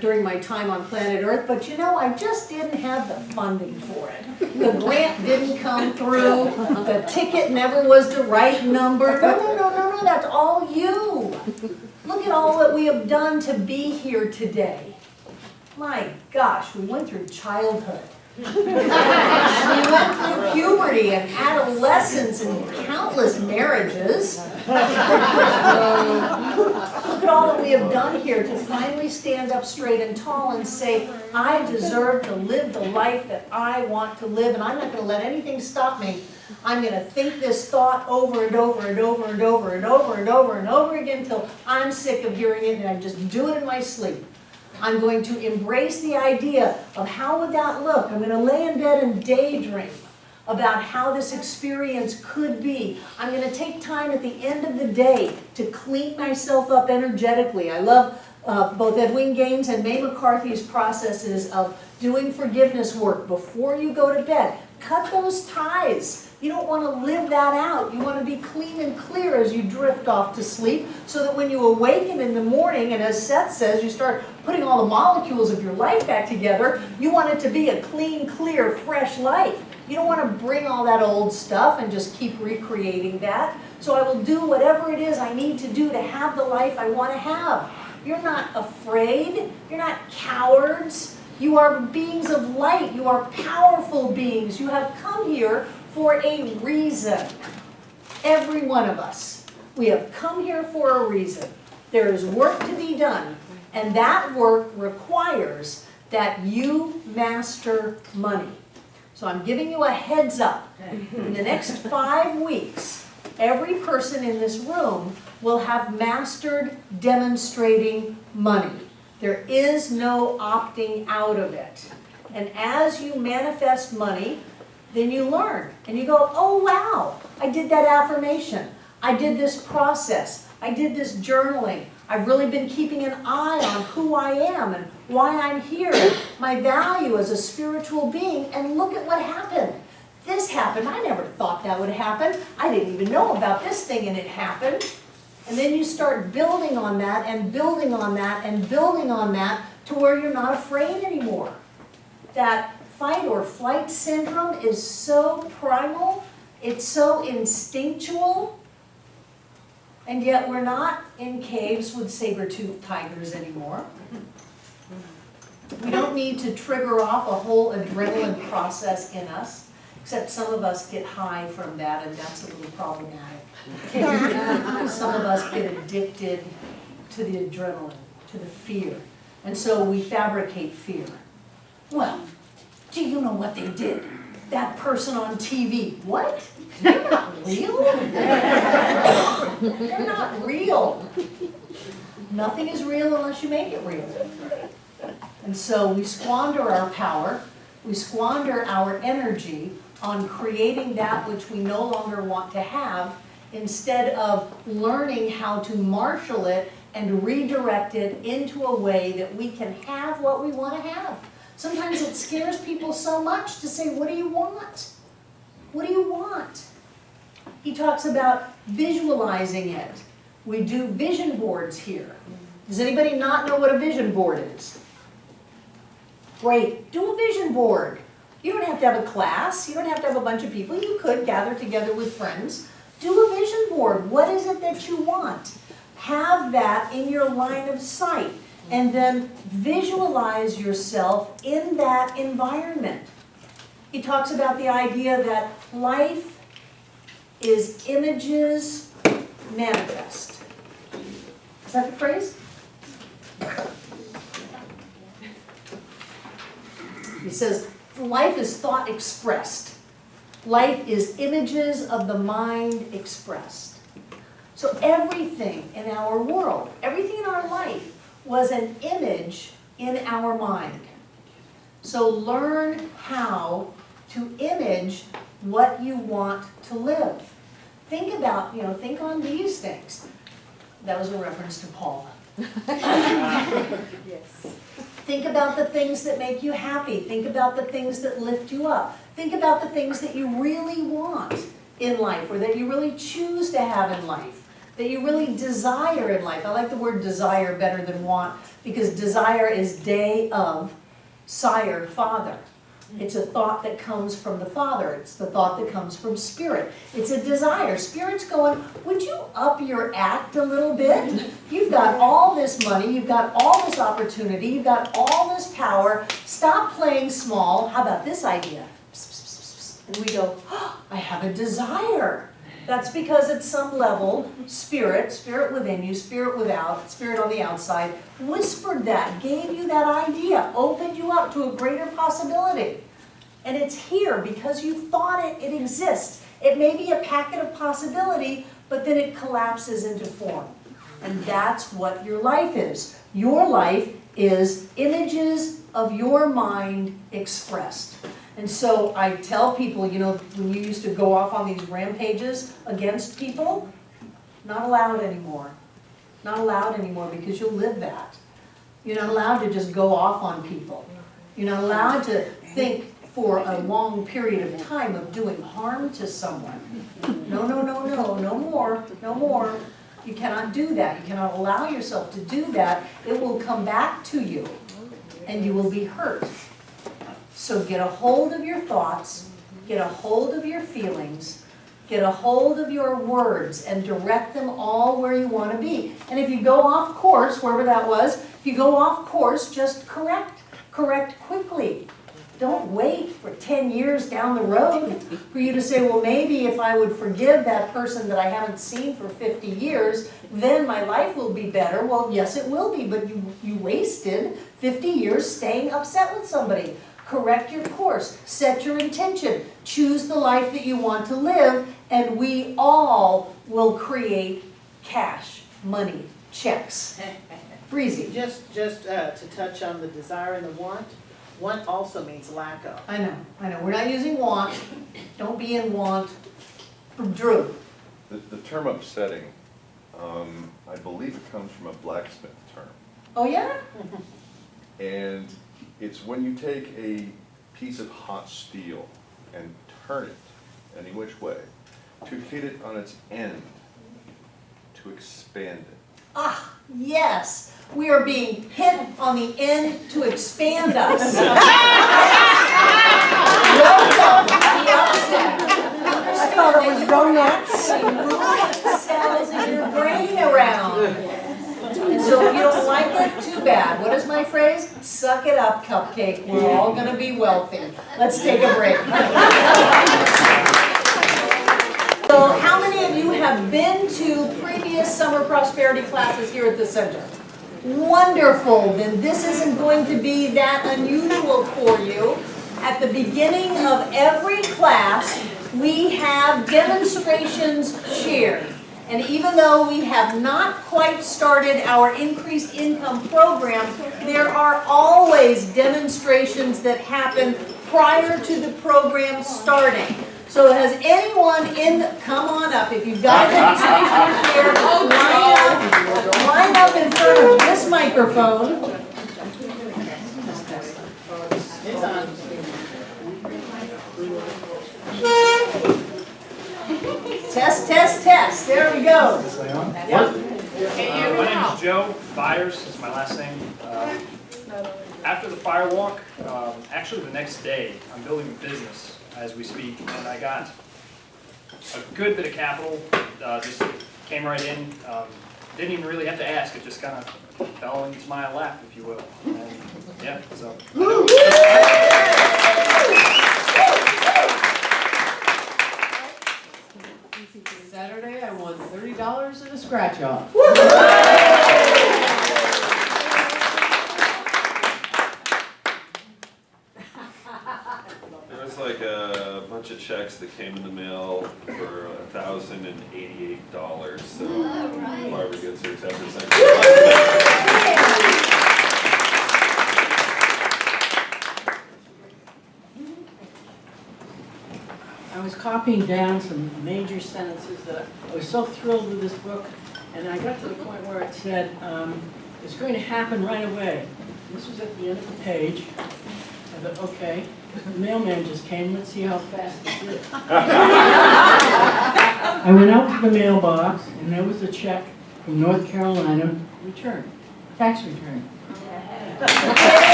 during my time on planet Earth, but you know, I just didn't have the funding for it. The grant didn't come through. The ticket never was the right number. No, that's all you. Look at all that we have done to be here today. My gosh, we went through childhood. We went through puberty and adolescence and countless marriages. Look at all that we have done here to finally stand up straight and tall and say, I deserve to live the life that I want to live, and I'm not going to let anything stop me. I'm going to think this thought over and over and over and over and over and over and over again until I'm sick of hearing it and I just do it in my sleep. I'm going to embrace the idea of how would that look. I'm going to lay in bed and daydream about how this experience could be. I'm going to take time at the end of the day to clean myself up energetically. I love both Edwin Gaines and Mae McCarthy's processes of doing forgiveness work before you go to bed. Cut those ties. You don't want to live that out. You want to be clean and clear as you drift off to sleep so that when you awaken in the morning, and as Seth says, you start putting all the molecules of your life back together, you want it to be a clean, clear, fresh life. You don't want to bring all that old stuff and just keep recreating that. So I will do whatever it is I need to do to have the life I want to have. You're not afraid. You're not cowards. You are beings of light. You are powerful beings. You have come here for a reason. Every one of us. We have come here for a reason. There is work to be done, and that work requires that you master money. So I'm giving you a heads up. In the next 5 weeks, every person in this room will have mastered demonstrating money. There is no opting out of it. And as you manifest money, then you learn. And you go, oh wow, I did that affirmation. I did this process. I did this journaling. I've really been keeping an eye on who I am and why I'm here, my value as a spiritual being, and look at what happened. This happened. I never thought that would happen. I didn't even know about this thing, and it happened. And then you start building on that and building on that and building on that to where you're not afraid anymore. That fight or flight syndrome is so primal, it's so instinctual, and yet we're not in caves with saber-toothed tigers anymore. We don't need to trigger off a whole adrenaline process in us, except some of us get high from that, and that's a little problematic. Some of us get addicted to the adrenaline, to the fear, and so we fabricate fear. Well, do you know what they did? That person on TV. What? They're not real? They're not real. Nothing is real unless you make it real. And so we squander our power, we squander our energy on creating that which we no longer want to have, instead of learning how to marshal it and redirect it into a way that we can have what we want to have. Sometimes it scares people so much to say, what do you want? What do you want? He talks about visualizing it. We do vision boards here. Does anybody not know what a vision board is? Great, do a vision board. You don't have to have a class, you don't have to have a bunch of people. You could gather together with friends. Do a vision board. What is it that you want? Have that in your line of sight. And then visualize yourself in that environment. He talks about the idea that life is images manifest. Is that the phrase? He says, life is thought expressed. Life is images of the mind expressed. So everything in our world, everything in our life was an image in our mind. So learn how to image what you want to live. Think about, think on these things. That was a reference to Paula. Yes. Think about the things that make you happy. Think about the things that lift you up. Think about the things that you really want in life, or that you really choose to have in life, that you really desire in life. I like the word desire better than want, because desire is day of, sire, father. It's a thought that comes from the Father. It's the thought that comes from Spirit. It's a desire. Spirit's going, would you up your act a little bit? You've got all this money. You've got all this opportunity. You've got all this power. Stop playing small. How about this idea? And we go, oh, I have a desire. That's because at some level, spirit within you, spirit without, spirit on the outside, whispered that, gave you that idea, opened you up to a greater possibility. And it's here because you thought it exists. It may be a packet of possibility, but then it collapses into form. And that's what your life is. Your life is images of your mind expressed. And so I tell people, when you used to go off on these rampages against people, not allowed anymore. Not allowed anymore, because you'll live that. You're not allowed to just go off on people. You're not allowed to think for a long period of time of doing harm to someone. No, no more. You cannot do that. You cannot allow yourself to do that. It will come back to you, and you will be hurt. So get a hold of your thoughts, get a hold of your feelings, get a hold of your words, and direct them all where you want to be. And if you go off course, wherever that was, if you go off course, just correct quickly. Don't wait for 10 years down the road for you to say, well, maybe if I would forgive that person that I haven't seen for 50 years, then my life will be better. Well, yes, it will be, but you wasted 50 years staying upset with somebody. correct your course, set your intention, choose the life that you want to live, and we all will create cash, money, checks. Breezy. Just to touch on the desire and the want also means lack of. I know. We're not using want. Don't be in want. Drew. The term upsetting, I believe it comes from a blacksmith term. Oh, yeah? And it's when you take a piece of hot steel and turn it any which way, to hit it on its end, to expand it. Ah, yes. We are being hit on the end to expand us. Welcome to the upset. I thought it was donuts. Move the cells in your brain around. And so if you don't like it, too bad. What is my phrase? Suck it up, cupcake. We're all going to be wealthy. Let's take a break. So how many of you have been to previous summer prosperity classes here at the center? Wonderful. Then this isn't going to be that unusual for you. At the beginning of every class, we have demonstrations shared. And even though we have not quite started our increased income program, there are always demonstrations that happen prior to the program starting. So has anyone come on up, if you've got a demonstration here, line up in front of this microphone. It's on. Test, test, test, there we go. Yep. My name is Joe Byers, is my last name. After the Firewalk, actually the next day, I'm building a business as we speak, and I got a good bit of capital, just came right in, didn't even really have to ask, it just kind of fell into my lap, if you will. And yeah, so. Saturday, I won $30 in a scratch-off. There was like a bunch of checks that came in the mail for $1,088, so Barbara gets her 10%. I was copying down some major sentences that I was so thrilled with this book, and I got to the point where it said, it's going to happen right away. This was at the end of the page. I thought, okay, the mailman just came, let's see how fast this is. I went out to the mailbox, and there was a check from North Carolina return, tax return.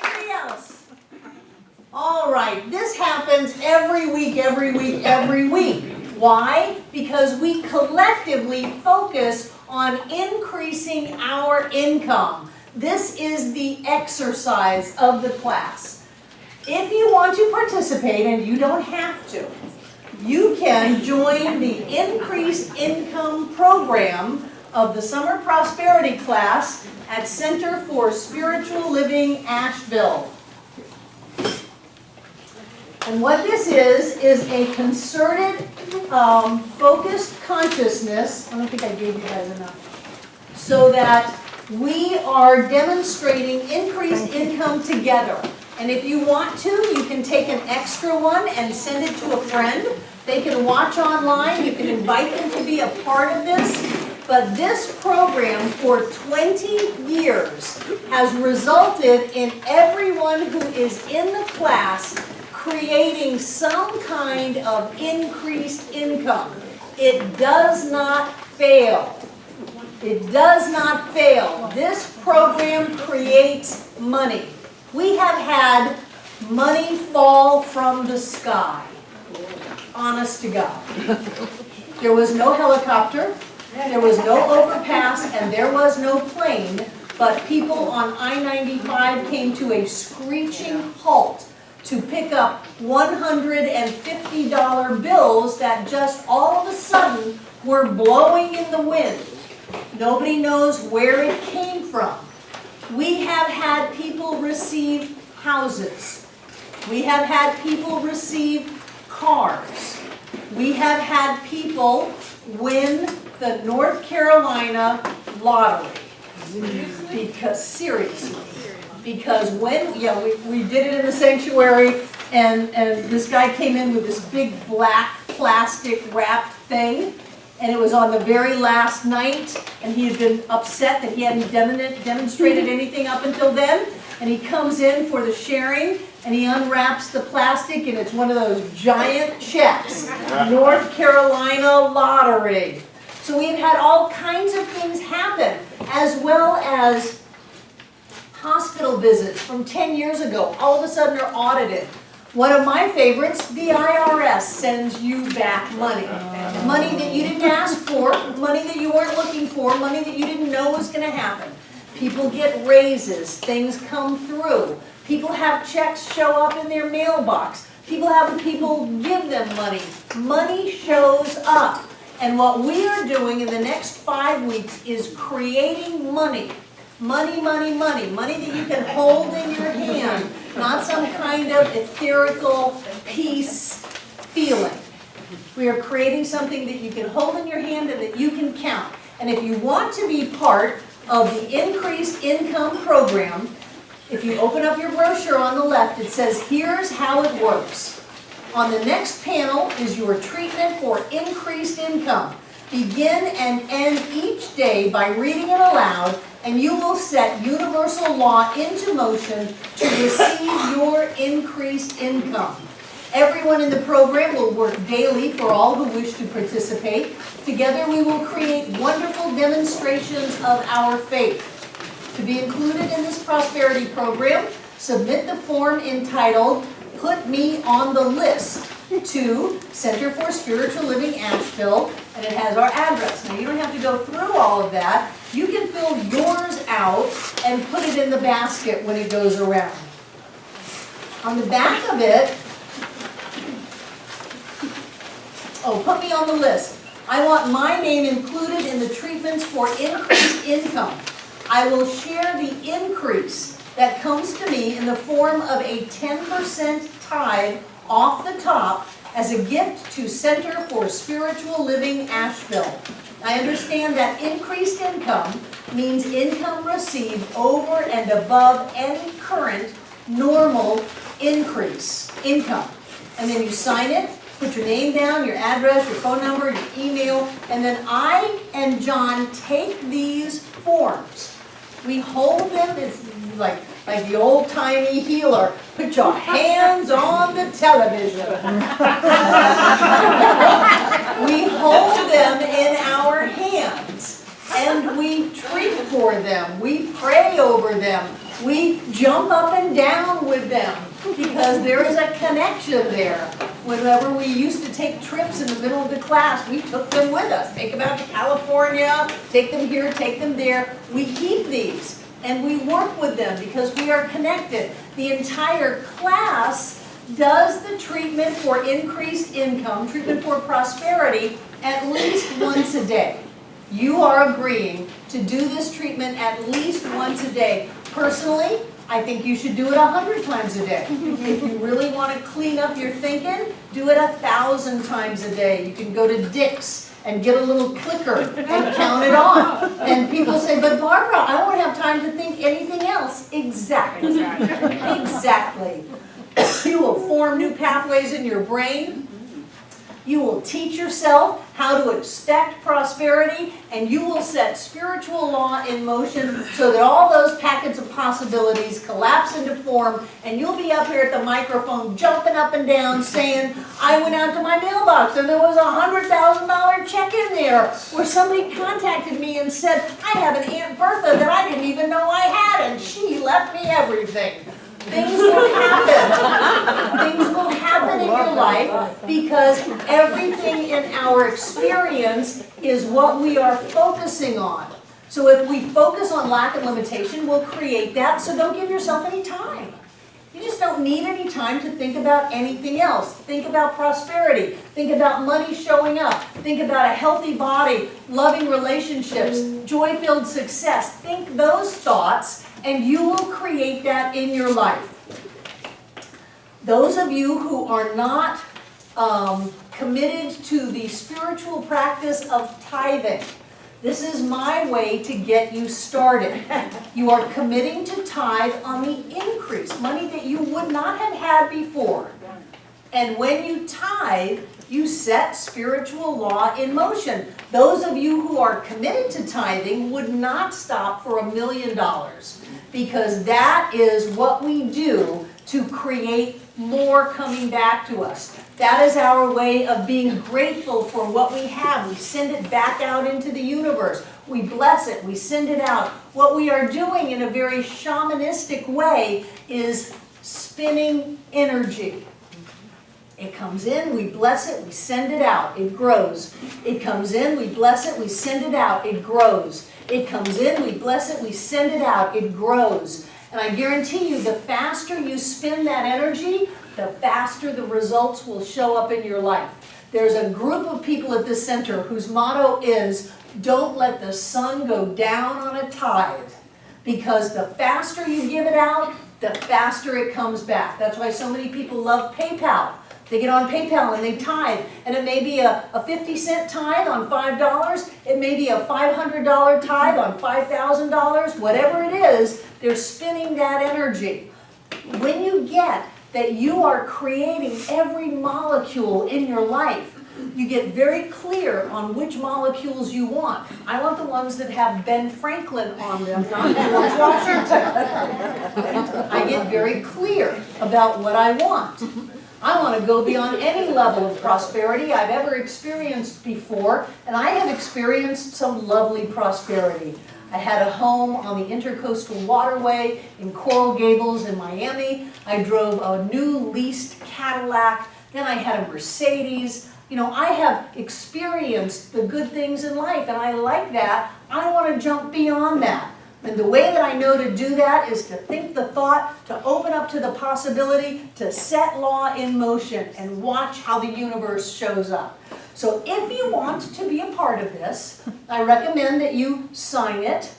Anybody else? All right, this happens every week, every week, every week. Why? Because we collectively focus on increasing our income. This is the exercise of the class. If you want to participate, and you don't have to, you can join the Increased Income Program of the Summer Prosperity Class at Center for Spiritual Living, Asheville. And what this is a concerted, focused consciousness. I don't think I gave you guys enough. So that we are demonstrating increased income together. And if you want to, you can take an extra one and send it to a friend. They can watch online. You can invite them to be a part of this. But this program for 20 years has resulted in everyone who is in the class creating some kind of increased income. It does not fail. It does not fail. This program creates money. We have had money fall from the sky. Honest to God. There was no helicopter, there was no overpass, and there was no plane, but people on I-95 came to a screeching halt to pick up $150 bills that just all of a sudden were blowing in the wind. Nobody knows where it came from. We have had people receive houses. We have had people receive cars. We have had people win the North Carolina lottery. Because, seriously, because when, we did it in the sanctuary, and this guy came in with this big black plastic wrapped thing, and it was on the very last night, and he had been upset that he hadn't demonstrated anything up until then, and he comes in for the sharing, and he unwraps the plastic, and it's one of those giant checks, North Carolina lottery. So we've had all kinds of things happen, as well as hospital visits from 10 years ago, all of a sudden are audited. One of my favorites, the IRS sends you back money. Money that you didn't ask for, money that you weren't looking for, money that you didn't know was going to happen. People get raises, things come through. People have checks show up in their mailbox. People give them money. Money shows up. And what we are doing in the next 5 weeks is creating money. Money, money, money. Money that you can hold in your hand, not some kind of etherical peace feeling. We are creating something that you can hold in your hand and that you can count. And if you want to be part of the increased income program, if you open up your brochure on the left, it says, here's how it works. On the next panel is your treatment for increased income. Begin and end each day by reading it aloud, and you will set universal law into motion to receive your increased income. Everyone in the program will work daily for all who wish to participate. Together we will create wonderful demonstrations of our faith. To be included in this prosperity program, submit the form entitled Put Me on the List to Center for Spiritual Living Asheville, and it has our address. Now you don't have to go through all of that. You can fill yours out and put it in the basket when it goes around. On the back of it, put me on the list. I want my name included in the treatments for increased income. I will share the increase that comes to me in the form of a 10% tithe off the top as a gift to Center for Spiritual Living Asheville. I understand that increased income means income received over and above any current normal income. And then you sign it, put your name down, your address, your phone number, your email, and then I and John take these forms. We hold them, it's like the old-timey healer. Put your hands on the television. We hold them in our hands, and we treat for them. We pray over them. We jump up and down with them, because there is a connection there. Whenever we used to take trips in the middle of the class, we took them with us. Take them out to California, take them here, take them there. We keep these. And we work with them because we are connected. The entire class does the treatment for increased income, treatment for prosperity, at least once a day. You are agreeing to do this treatment at least once a day. Personally, I think you should do it 100 times a day. If you really want to clean up your thinking, do it 1,000 times a day. You can go to Dick's and get a little clicker and count it on. And people say, but Barbara, I won't have time to think anything else. Exactly. Exactly. You will form new pathways in your brain. You will teach yourself how to expect prosperity, and you will set spiritual law in motion so that all those packets of possibilities collapse into form, and you'll be up here at the microphone jumping up and down saying, I went out to my mailbox and there was a $100,000 check in there, where somebody contacted me and said, I have an Aunt Bertha that I didn't even know I had, and she left me everything. Things will happen. Things will happen in your life because everything in our experience is what we are focusing on. So if we focus on lack and limitation, we'll create that, so don't give yourself any time. You just don't don't need any time to think about anything else. Think about prosperity. Think about money showing up. Think about a healthy body, loving relationships, joy-filled success. Think those thoughts and you will create that in your life. Those of you who are not committed to the spiritual practice of tithing, this is my way to get you started. You are committing to tithe on the increase, money that you would not have had before. And when you tithe, you set spiritual law in motion. Those of you who are committed to tithing would not stop for $1 million, because that is what we do to create more coming back to us. That is our way of being grateful for what we have. We send it back out into the universe. We bless it. We send it out. What we are doing in a very shamanistic way is spinning energy. It comes in, we bless it, we send it out, it grows. It comes in, we bless it, we send it out, it grows. It comes in, we bless it, we send it out, it grows. And I guarantee you, the faster you spin that energy, the faster the results will show up in your life. There's a group of people at this center whose motto is, don't let the sun go down on a tithe. Because the faster you give it out, the faster it comes back. That's why so many people love PayPal. They get on PayPal and they tithe. And it may be a 50-cent tithe on $5. It may be a $500 tithe on $5,000. Whatever it is, they're spinning that energy. When you get that you are creating every molecule in your life, you get very clear on which molecules you want. I want the ones that have Ben Franklin on them, not George Washington. I get very clear about what I want. I want to go beyond any level of prosperity I've ever experienced before, and I have experienced some lovely prosperity. I had a home on the Intercoastal Waterway in Coral Gables in Miami. I drove a new leased Cadillac. Then I had a Mercedes. You know, I have experienced the good things in life, and I like that. I want to jump beyond that. And the way that I know to do that is to think the thought, to open up to the possibility, to set law in motion, and watch how the universe shows up. So if you want to be a part of this, I recommend that you sign it,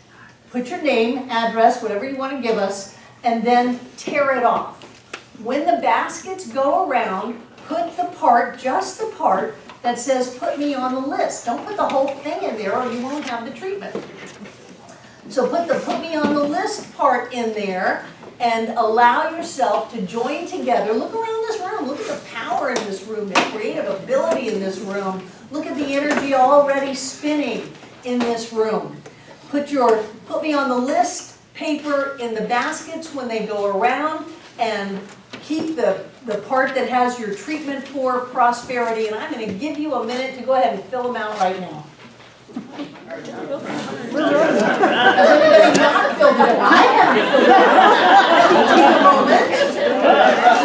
put your name, address, whatever you want to give us, and then tear it off. When the baskets go around, put the part, just the part, that says put me on the list. Don't put the whole thing in there or you won't have the treatment. So put the put me on the list part in there and allow yourself to join together. Look around this room. Look at the power in this room, the creative ability in this room. Look at the energy already spinning in this room. Put me on the list paper in the baskets when they go around, and keep the part that has your treatment for prosperity. And I'm going to give you a minute to go ahead and fill them out right now. Has anybody not filled it out? I haven't filled it out. Take a moment.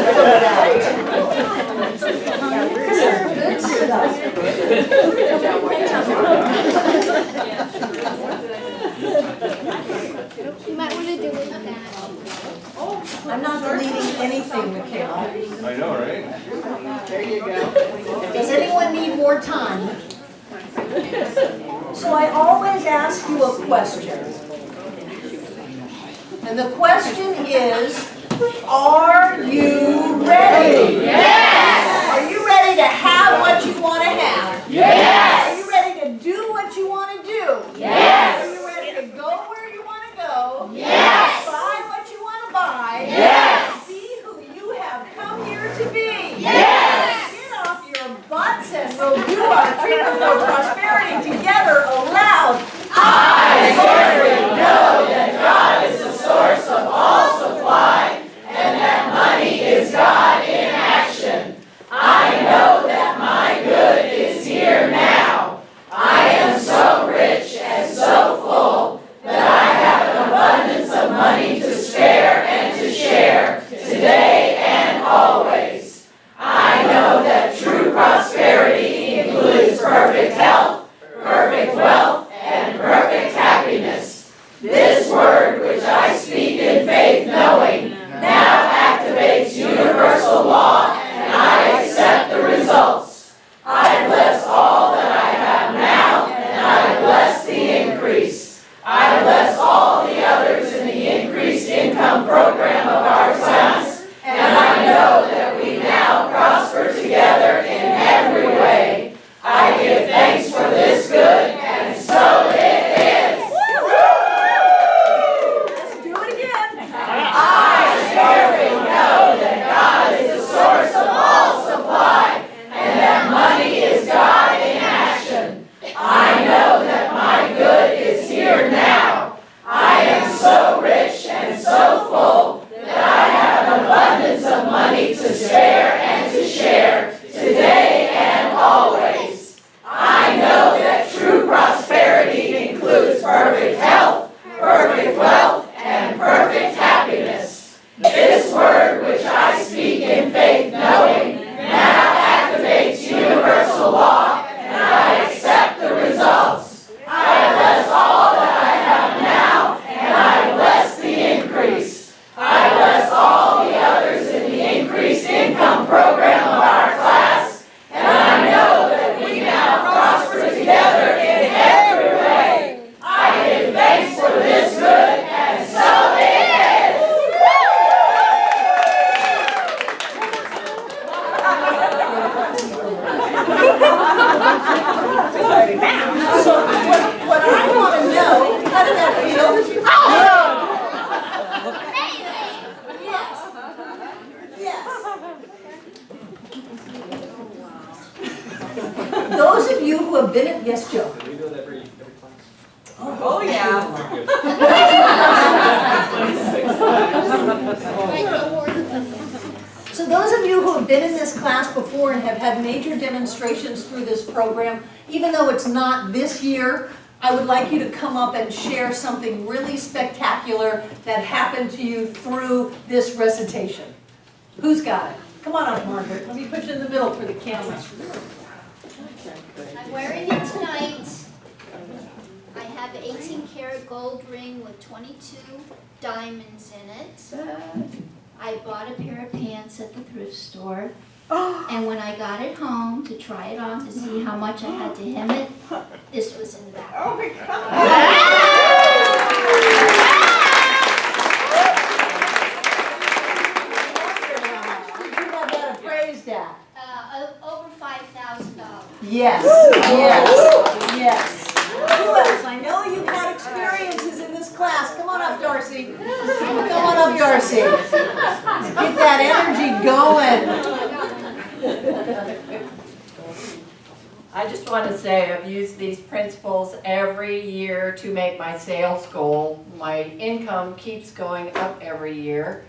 Fill it out. Good stuff. You might want to delete that. I'm not deleting anything, Mikhail. I know, right? There you go. Does anyone need more time? So I always ask you a question. And the question is, are you ready? Yes! Are you ready to have what you want to have? Yes! Are you ready to do what you want to do? Yes! Are you ready to go where you want to go? Yes! Buy what you want to buy? Yes! Be who you have come here to be? Yes! Get off your butts and we'll do our treatment for prosperity together aloud. I surely know that God is the source of all supply, and that money is God in action. I know that my good is here now. I am so rich and so full that I have an abundance of money to spare and to share today and always. I know that true prosperity includes perfect health, perfect wealth, and perfect happiness. This word, which I speak in faith knowing, now activates your of you who have been at, yes, Joe? Do we do it every class? Oh, yeah. So those of you who have been in this class before and have had major demonstrations through this program, even though it's not this year, I would like you to come up and share something really spectacular that happened to you through this recitation. Who's got it? Come on up, Margaret. Let me put you in the middle for the camera. I'm wearing it tonight. I have an 18-karat gold ring with 22 diamonds in it. I bought a pair of pants at the thrift store. And when I got it home to try it on to see how much I had to hem it, this was in the back. Oh my God. Did you have that appraised at? Over $5,000. Yes, yes, yes. Who else? I know you've had experiences in this class. Come on up, Darcy. Come on up, Darcy. Get that energy going. I just want to say I've used these principles every year to make my sales goal. My income keeps going up every year.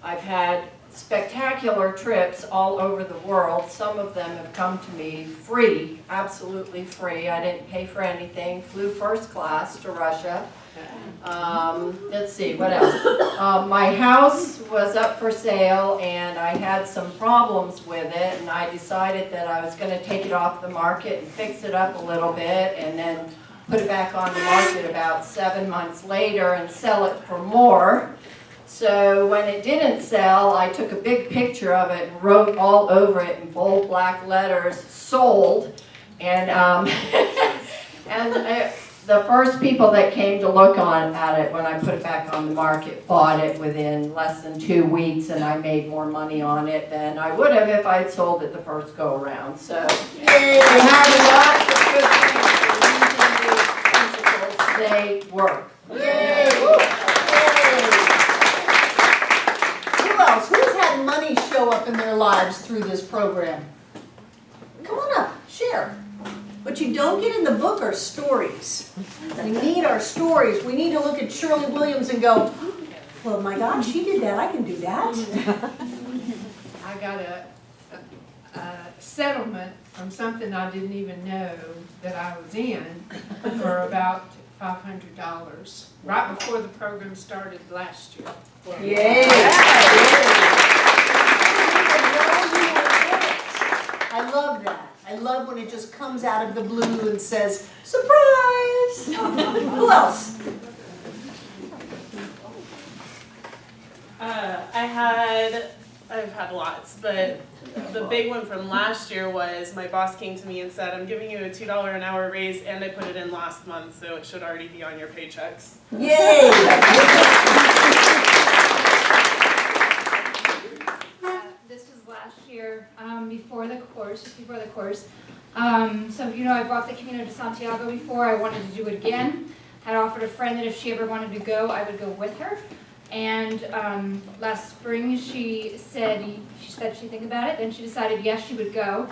I've had spectacular trips all over the world. Some of them have come to me free, absolutely free. I didn't pay for anything. Flew first class to Russia. Let's see, what else? My house was up for sale and I had some problems with it, and I decided that I was going to take it off the market and fix it up a little bit and then put it back on the market about 7 months later and sell it for more. So when it didn't sell, I took a big picture of it and wrote all over it in bold black letters, sold. And, the first people that came to look at it when I put it back on the market bought it within less than 2 weeks, and I made more money on it than I would have if I had sold it the first go around. So I have lots of good things for using these principles. They work. Yay! Who else? Who's had money show up in their lives through this program? Come on up, share. What you don't get in the book are stories. We need our stories. We need to look at Shirley Williams and go, well, my God, she did that. I can do that. I got a settlement from something I didn't even know that I was in for about $500 right before the program started last year. Yay! I love that. I love when it just comes out of the blue and says, surprise! Who else? I've had lots, but the big one from last year was my boss came to me and said, I'm giving you a $2 an hour raise and I put it in last month, so it should already be on your paychecks. Yay! This was last year, before the course. So you know, I brought the Camino de Santiago before. I wanted to do it again. Had offered a friend that if she ever wanted to go, I would go with her. And last spring she said she'd think about it. Then she decided yes, she would go.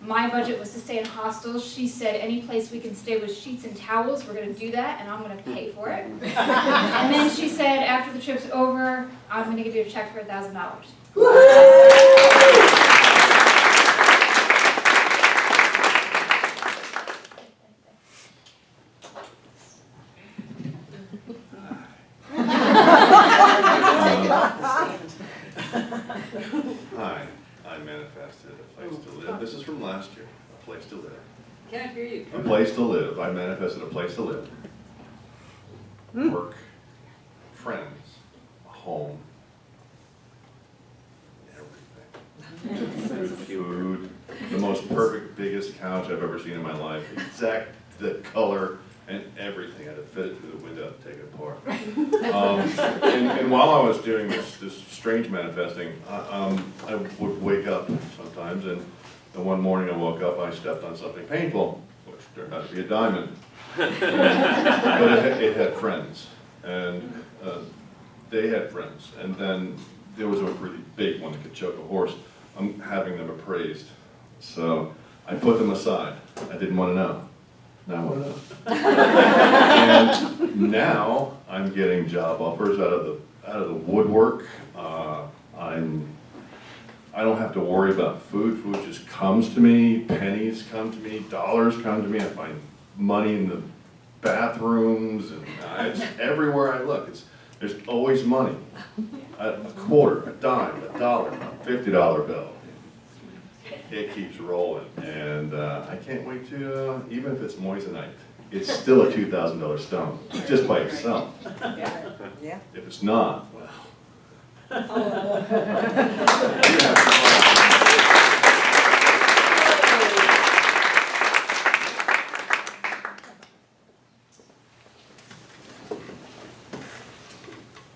My budget was to stay in hostels. She said any place we can stay with sheets and towels, we're going to do that, and I'm going to pay for it. And then she said after the trip's over, I'm going to give you a check for $1,000. Hi, I manifested a place to live. This is from last year, a place to live. Can't hear you. A place to live. I manifested a place to live. Work, friends, a home, everything. Food, the most perfect, biggest couch I've ever seen in my life. Exact, the color and everything. I had to fit it through the window and take it apart. And while I was doing this strange manifesting, I would wake up sometimes, and one morning I woke up, I stepped on something painful, which turned out to be a diamond. But it had friends, and they had friends, and then there was a really big one that could choke a horse. I'm having them appraised. So I put them aside. I didn't want to know. Now I want to know. And now I'm getting job offers out of the woodwork. I don't have to worry about food. Food just comes to me. Pennies come to me. Dollars come to me. I find money in the bathrooms, and it's everywhere I look. There's always money. A quarter, a dime, a dollar, a $50 bill. It keeps rolling, and I can't wait to, even if it's moissanite, it's still a $2,000 stone, just by itself. Yeah. If it's not, well.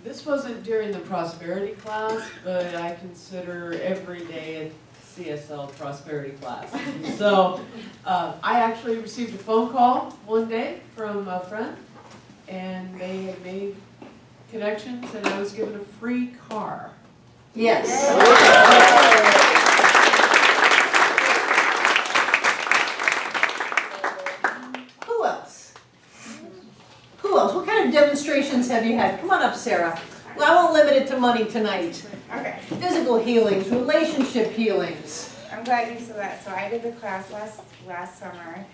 This wasn't during the prosperity class, but I consider every day a CSL prosperity class. So I actually received a phone call one day from a friend, and they had made connections, and I was given a free car. Yes. Who else? Who else? What kind of demonstrations have you had? Come on up, Sarah. Well, I won't limit it to money tonight. Okay. Physical healings, relationship healings. I'm glad you said that. So I did the class last summer,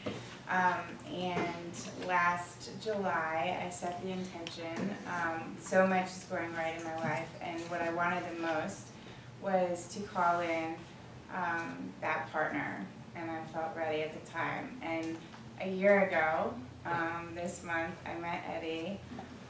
and last July I set the intention. So much is going right in my life, and what I wanted the most was to call in that partner, and I felt ready at the time. And a year ago, this month, I met Eddie,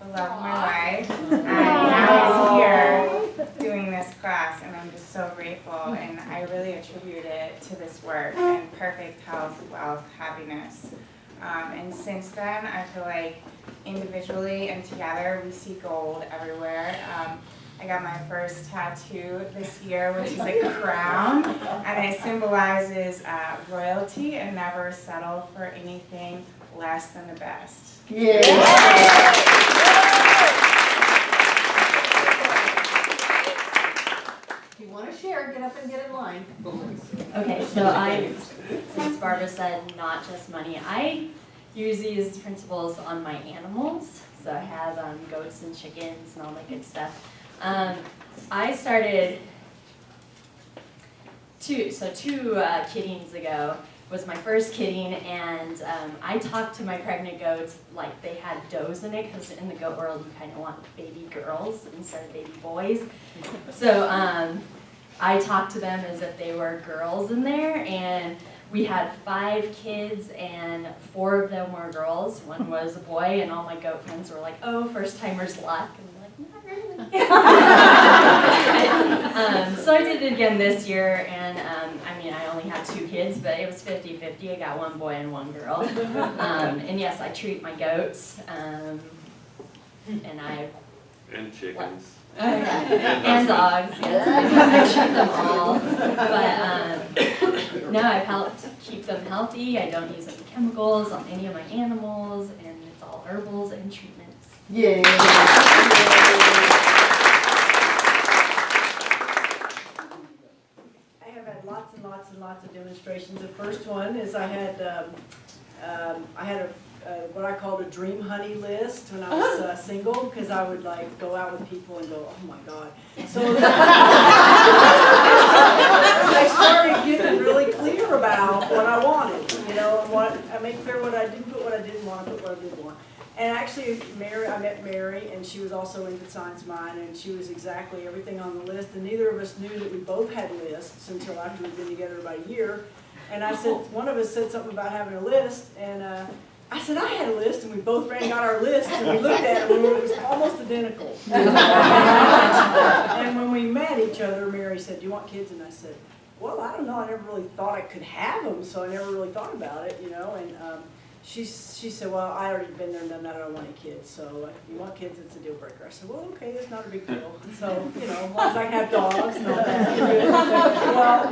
the love of my life, and now he's here doing this class, and I'm just so grateful, and I really attribute it to this work and perfect health, wealth, happiness. And since then, I feel like individually and together, we see gold everywhere. I got my first tattoo this year, which is a crown, and it symbolizes royalty and never settle for anything less than the best. Yeah. If you want to share, get up and get in line. Okay, so since Barbara said not just money, I use these principles on my animals. So I have goats and chickens and all that good stuff. I started two kittings ago was my first kidding, and I talked to my pregnant goats like they had does in it, because in the goat world you kind of want baby girls instead of baby boys. So I talked to them as if they were girls in there, and we had 5 kids, and 4 of them were girls. 1 was a boy, and all my goat friends were like, "Oh, first timer's luck." And I'm like, "Not really." So I did it again this year, and I only had 2 kids, but it was 50-50. I got 1 boy and 1 girl. And yes, I treat my goats, and chickens. And dogs, yes. I treat them all. But no, I've helped keep them healthy. I don't use any chemicals on any of my animals, and it's all herbals and treatments. Yeah. I have had lots and lots and lots of demonstrations. The first one is I had what I called a dream honey list when I was single, because I would like go out with people and go, "Oh my God." So I started getting really clear about what I wanted, and I made clear what I didn't put, what I didn't want, put what I did want. And actually, I met Mary, and she was also into Science Mind, and she was exactly everything on the list, and neither of us knew that we both had lists until after we'd been together about a year. And I said, one of us said something about having a list, and I said I had a list, and we both ran and got our list, and we looked at it, and it was almost identical. And when we met each other, Mary said, "Do you want kids?" And I said, "Well, I don't know. I never really thought I could have them, so I never really thought about it, And she said, "Well, I already been there and done that. I don't want any kids. So if you want kids, it's a deal breaker." I said, "Well, okay, that's not a big deal. So as long as I can have dogs and all that."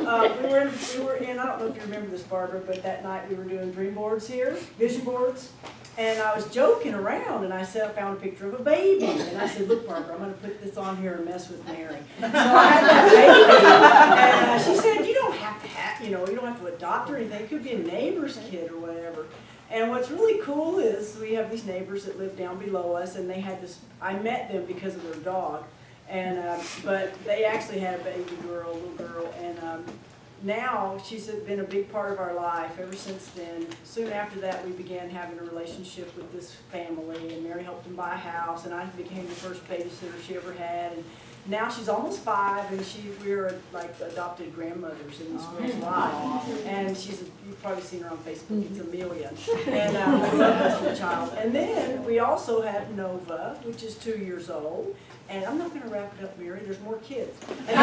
Well, we were in. I don't know if you remember this, Barbara, but that night we were doing dream boards here, vision boards. And I was joking around, and I said I found a picture of a baby, and I said, "Look, Barbara, I'm going to put this on here and mess with Mary." So I had that baby, and she said, "You don't have to have, you don't have to adopt or anything. It could be a neighbor's kid or whatever. And what's really cool is we have these neighbors that live down below us, and they had this, I met them because of their dog. And, but they actually had a baby girl, a little girl, and now she's been a big part of our life ever since then. Soon after that, we began having a relationship with this family, and Mary helped them buy a house, and I became the first babysitter she ever had. And now she's almost 5, and we're like adopted grandmothers in this girl's life. And you've probably seen her on Facebook, it's Amelia. And I love this little child. And then we also have Nova, which is 2 years old. And I'm not going to wrap it up, Mary, there's more kids. Then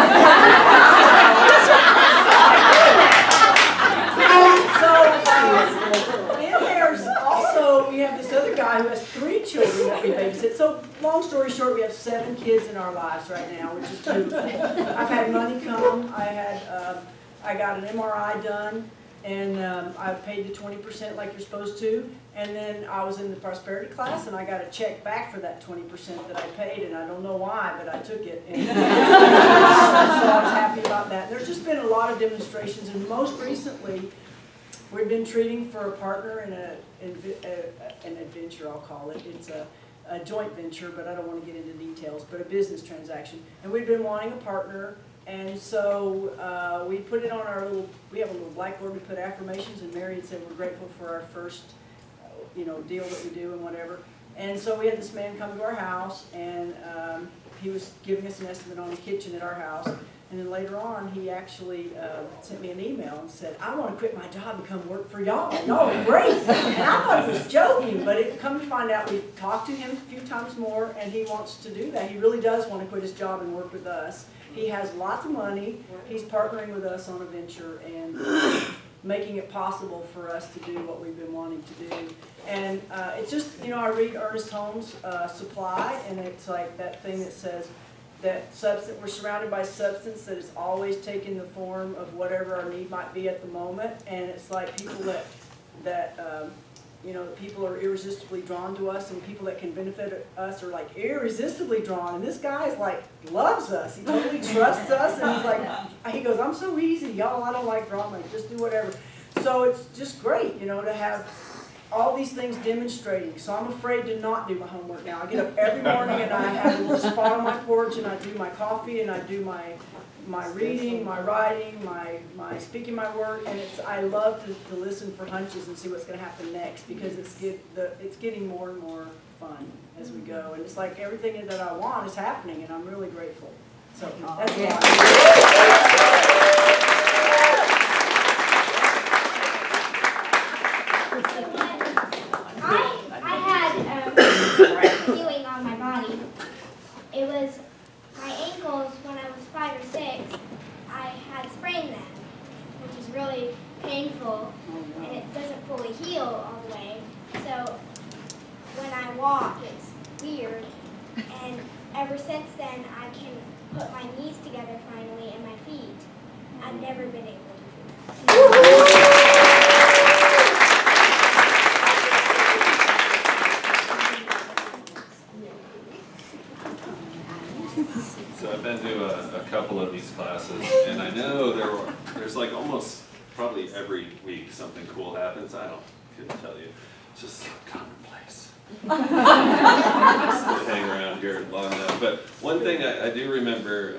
there's also, we have this other guy who has 3 children that we babysit. So long story short, we have 7 kids in our lives right now, which is beautiful. I've had money come, I got an MRI done, and I paid the 20% like you're supposed to. And then I was in the prosperity class, and I got a check back for that 20% that I paid, and I don't know why, but I took it. And so I was happy about that. There's just been a lot of demonstrations, and most recently, we've been treating for a partner in an adventure, I'll call it. It's a joint venture, but I don't want to get into details, but a business transaction. And we've been wanting a partner, and so we put it on we have a little blackboard, we put affirmations, and Mary had said we're grateful for our first deal that we do and whatever. And so we had this man come to our house, and he was giving us an estimate on the kitchen at our house. And then later on, he actually sent me an email and said, I want to quit my job and come work for y'all. Y'all are great. And I thought he was joking, but it come to find out we've talked to him a few times more, and he wants to do that. He really does want to quit his job and work with us. He has lots of money. He's partnering with us on a venture and making it possible for us to do what we've been wanting to do. And it's just, I read Ernest Holmes' Supply, and it's like that thing that says that substance, we're surrounded by substance that is always taking the form of whatever our need might be at the moment. And it's like people that people are irresistibly drawn to us, and people that can benefit us are like irresistibly drawn. And this guy's like loves us. He totally trusts us, and he's like, he goes, I'm so easy, y'all. I don't like drama. Just do whatever. So it's just great, to have all these things demonstrating. So I'm afraid to not do my homework now. I get up every morning and I have a little spot on my porch, and I do my coffee, and I do my reading, my writing, my speaking my work, and I love to listen for hunches and see what's going to happen next, because it's getting more and more fun as we go, and it's like everything that I want is happening, and I'm really grateful. So that's I had feeling on my body. It was my ankles when I was 5 or 6. I had sprained them, which is really painful, and it doesn't fully heal all the way. So when I walk, it's weird. And ever since then, I can put my knees together finally and my feet. I've never been able to do that. So I've been to a couple of these classes, and I know there's like almost probably every week something cool happens. I couldn't tell you. It's just so commonplace. I hang around here long enough. But one thing I do remember,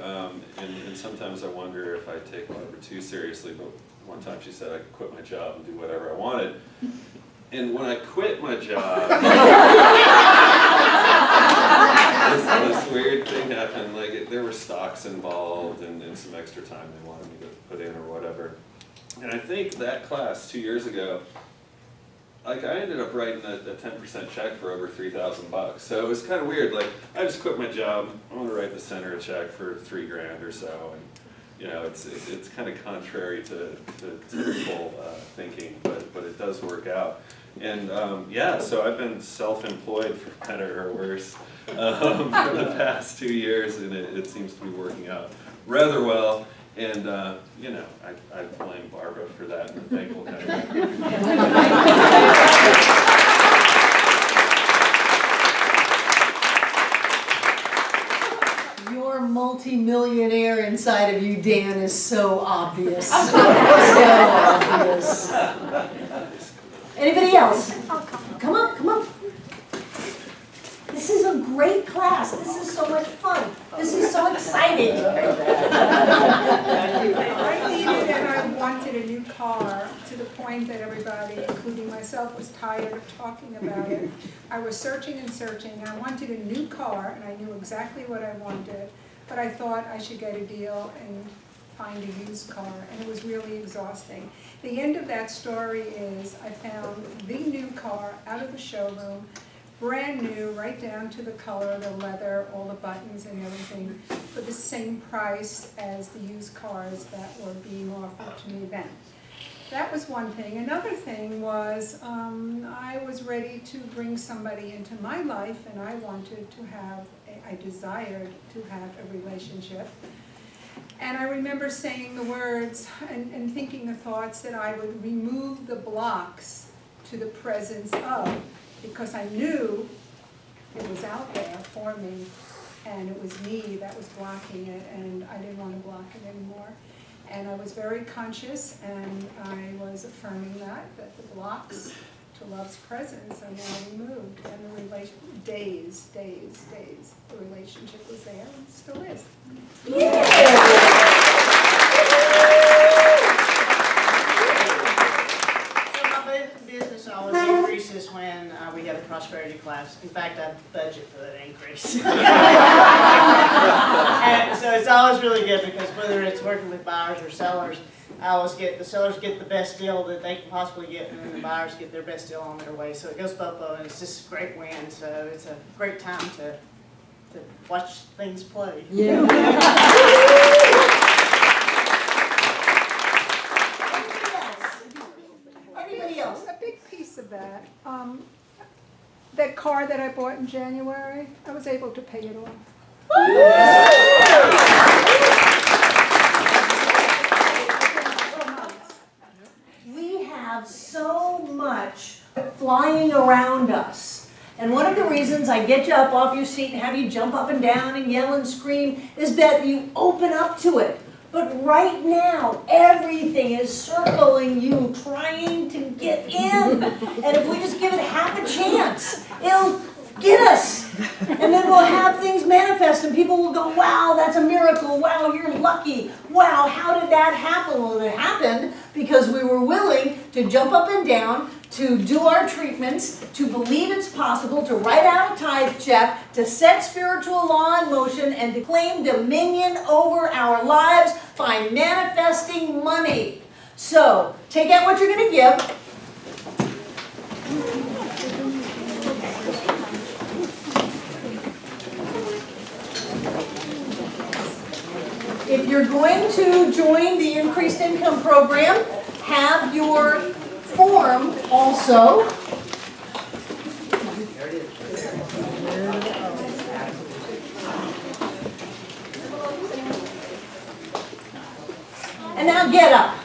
and sometimes I wonder if I take Barbara too seriously, but one time she said I could quit my job and do whatever I wanted. And when I quit my job, this weird thing happened. Like there were stocks involved and some extra time they wanted me to put in or whatever. And I think that class 2 years ago, like I ended up writing a 10% check for over $3,000. So it was kind of weird. Like I just quit my job. I want to write the center a check for $3,000 or so, and it's kind of contrary to typical thinking, but it does work out. And so I've been self-employed for better or worse for the past 2 years, and it seems to be working out rather well. And I blame Barbara for that, and I'm thankful to You're multi-millionaire in inside of you, Dan, is so obvious. So obvious. Anybody else? Come on, come on. This is a great class. This is so much fun. This is so exciting. I needed and I wanted a new car to the point that everybody, including myself, was tired of talking about it. I was searching and searching. I wanted a new car and I knew exactly what I wanted, but I thought I should get a deal and find a used car, and it was really exhausting. The end of that story is I found the new car out of the showroom, brand new, right down to the color, the leather, all the buttons and everything, for the same price as the used cars that were being offered to me then. That was one thing. Another thing was I was ready to bring somebody into my life, and I wanted to have, I desired to have a relationship. And I remember saying the words and thinking the thoughts that I would remove the blocks to the presence of, because I knew it was out there for me, and it was me that was blocking it, and I didn't want to block it anymore. And I was very conscious, and I was affirming that the blocks to love's presence are now removed, and the days, the relationship was there and still is. Business always increases when we have a prosperity class. In fact, I budget for that increase. And so it's always really good because whether it's working with buyers or sellers, I always get the sellers get the best deal that they can possibly get, and then the buyers get their best deal on their way. So it goes both ways, and it's just a great win. So it's a great time to watch things play. Yeah. Anybody else? A big piece of that. That car that I bought in January, I was able to pay it off. We have so much flying around us. And one of the reasons I get you up off your seat and have you jump up and down and yell and scream is that you open up to it. But right now, everything is circling you, trying to get in. And if we just give it half a chance, it'll get us. And then we'll have things manifest and people will go, wow, that's a miracle. Wow, you're lucky. Wow, how did that happen? Well, it happened because we were willing to jump up and down, to do our treatments, to believe it's possible, to write out a tithe check, to set spiritual law in motion, and to claim dominion over our lives by manifesting money. So, take out what you're going to give. If you're going to join the Increased Income Program, have your form also. And now get up.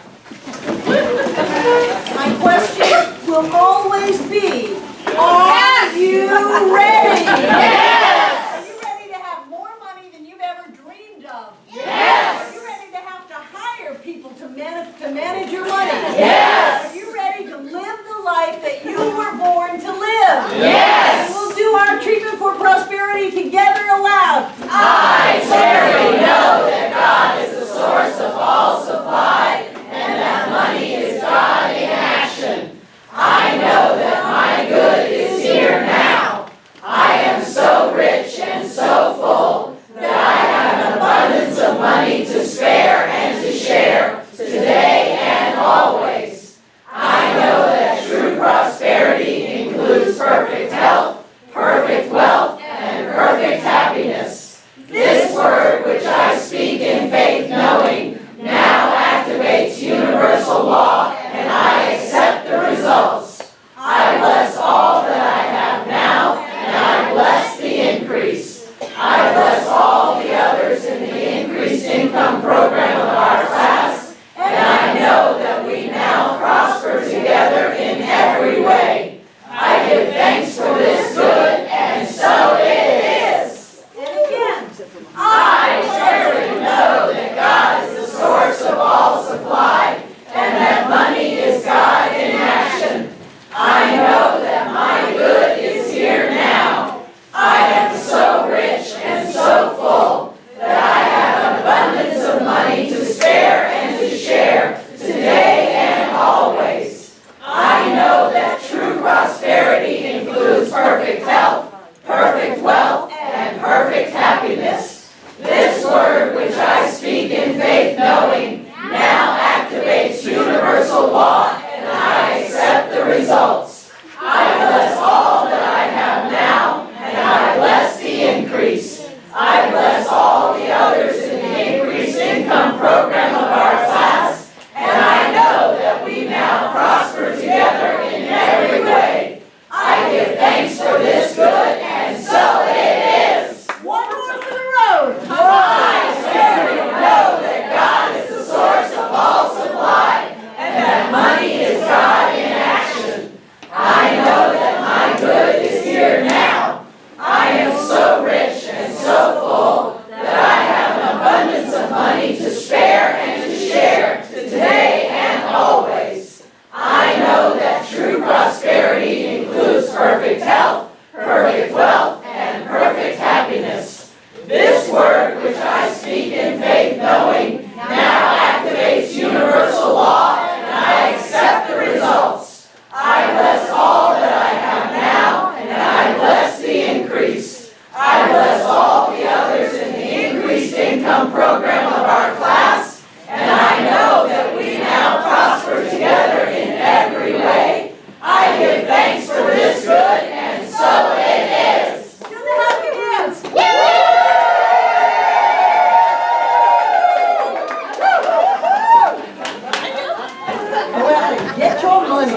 My question will always be, are you ready? Yes! Are you ready to have more money than you've ever dreamed of? Yes! Are you ready to have to hire people to manage your money? Yes! Are you ready to live the life that you were born to live? Yes! And we'll do our treatment for prosperity together aloud. I, Terry, know that God is the source of all supply, and that money is God in action. I know that my good is here now. I am so rich and so full that I have an abundance of money to spare and to share today and always. I know that true prosperity includes perfect health, perfect wealth, and perfect happiness. This word all supply, and that money is God in action. I know that my good is here now. I am so rich and so full that I have abundance of money to spare and to share today and always. I know that true prosperity includes perfect health, perfect wealth, and perfect happiness. This word which I speak in faith knowing now activates universal law, and I accept the results. I bless all that I have now, and I bless the increase. I bless all the others in the increased income program of our class, and I know that we now prosper together in every way. I give thanks for this good, and so it is. One more for the road. I verily know that God is the source of all supply, and that money is God in action. I know that my good is here now. I am so rich and so full that I have an abundance of money to spare and to share today and always. I know that true prosperity includes perfect health, perfect wealth, and perfect happiness. This word which I speak in faith knowing now activates universal law, and I accept the results. I bless all that I have now, and I bless the increase. I bless all the others in the increased income program of our class, and I know that we now prosper together in every way. I give thanks for this good, and so it is. Do the happy dance. Well, get your money.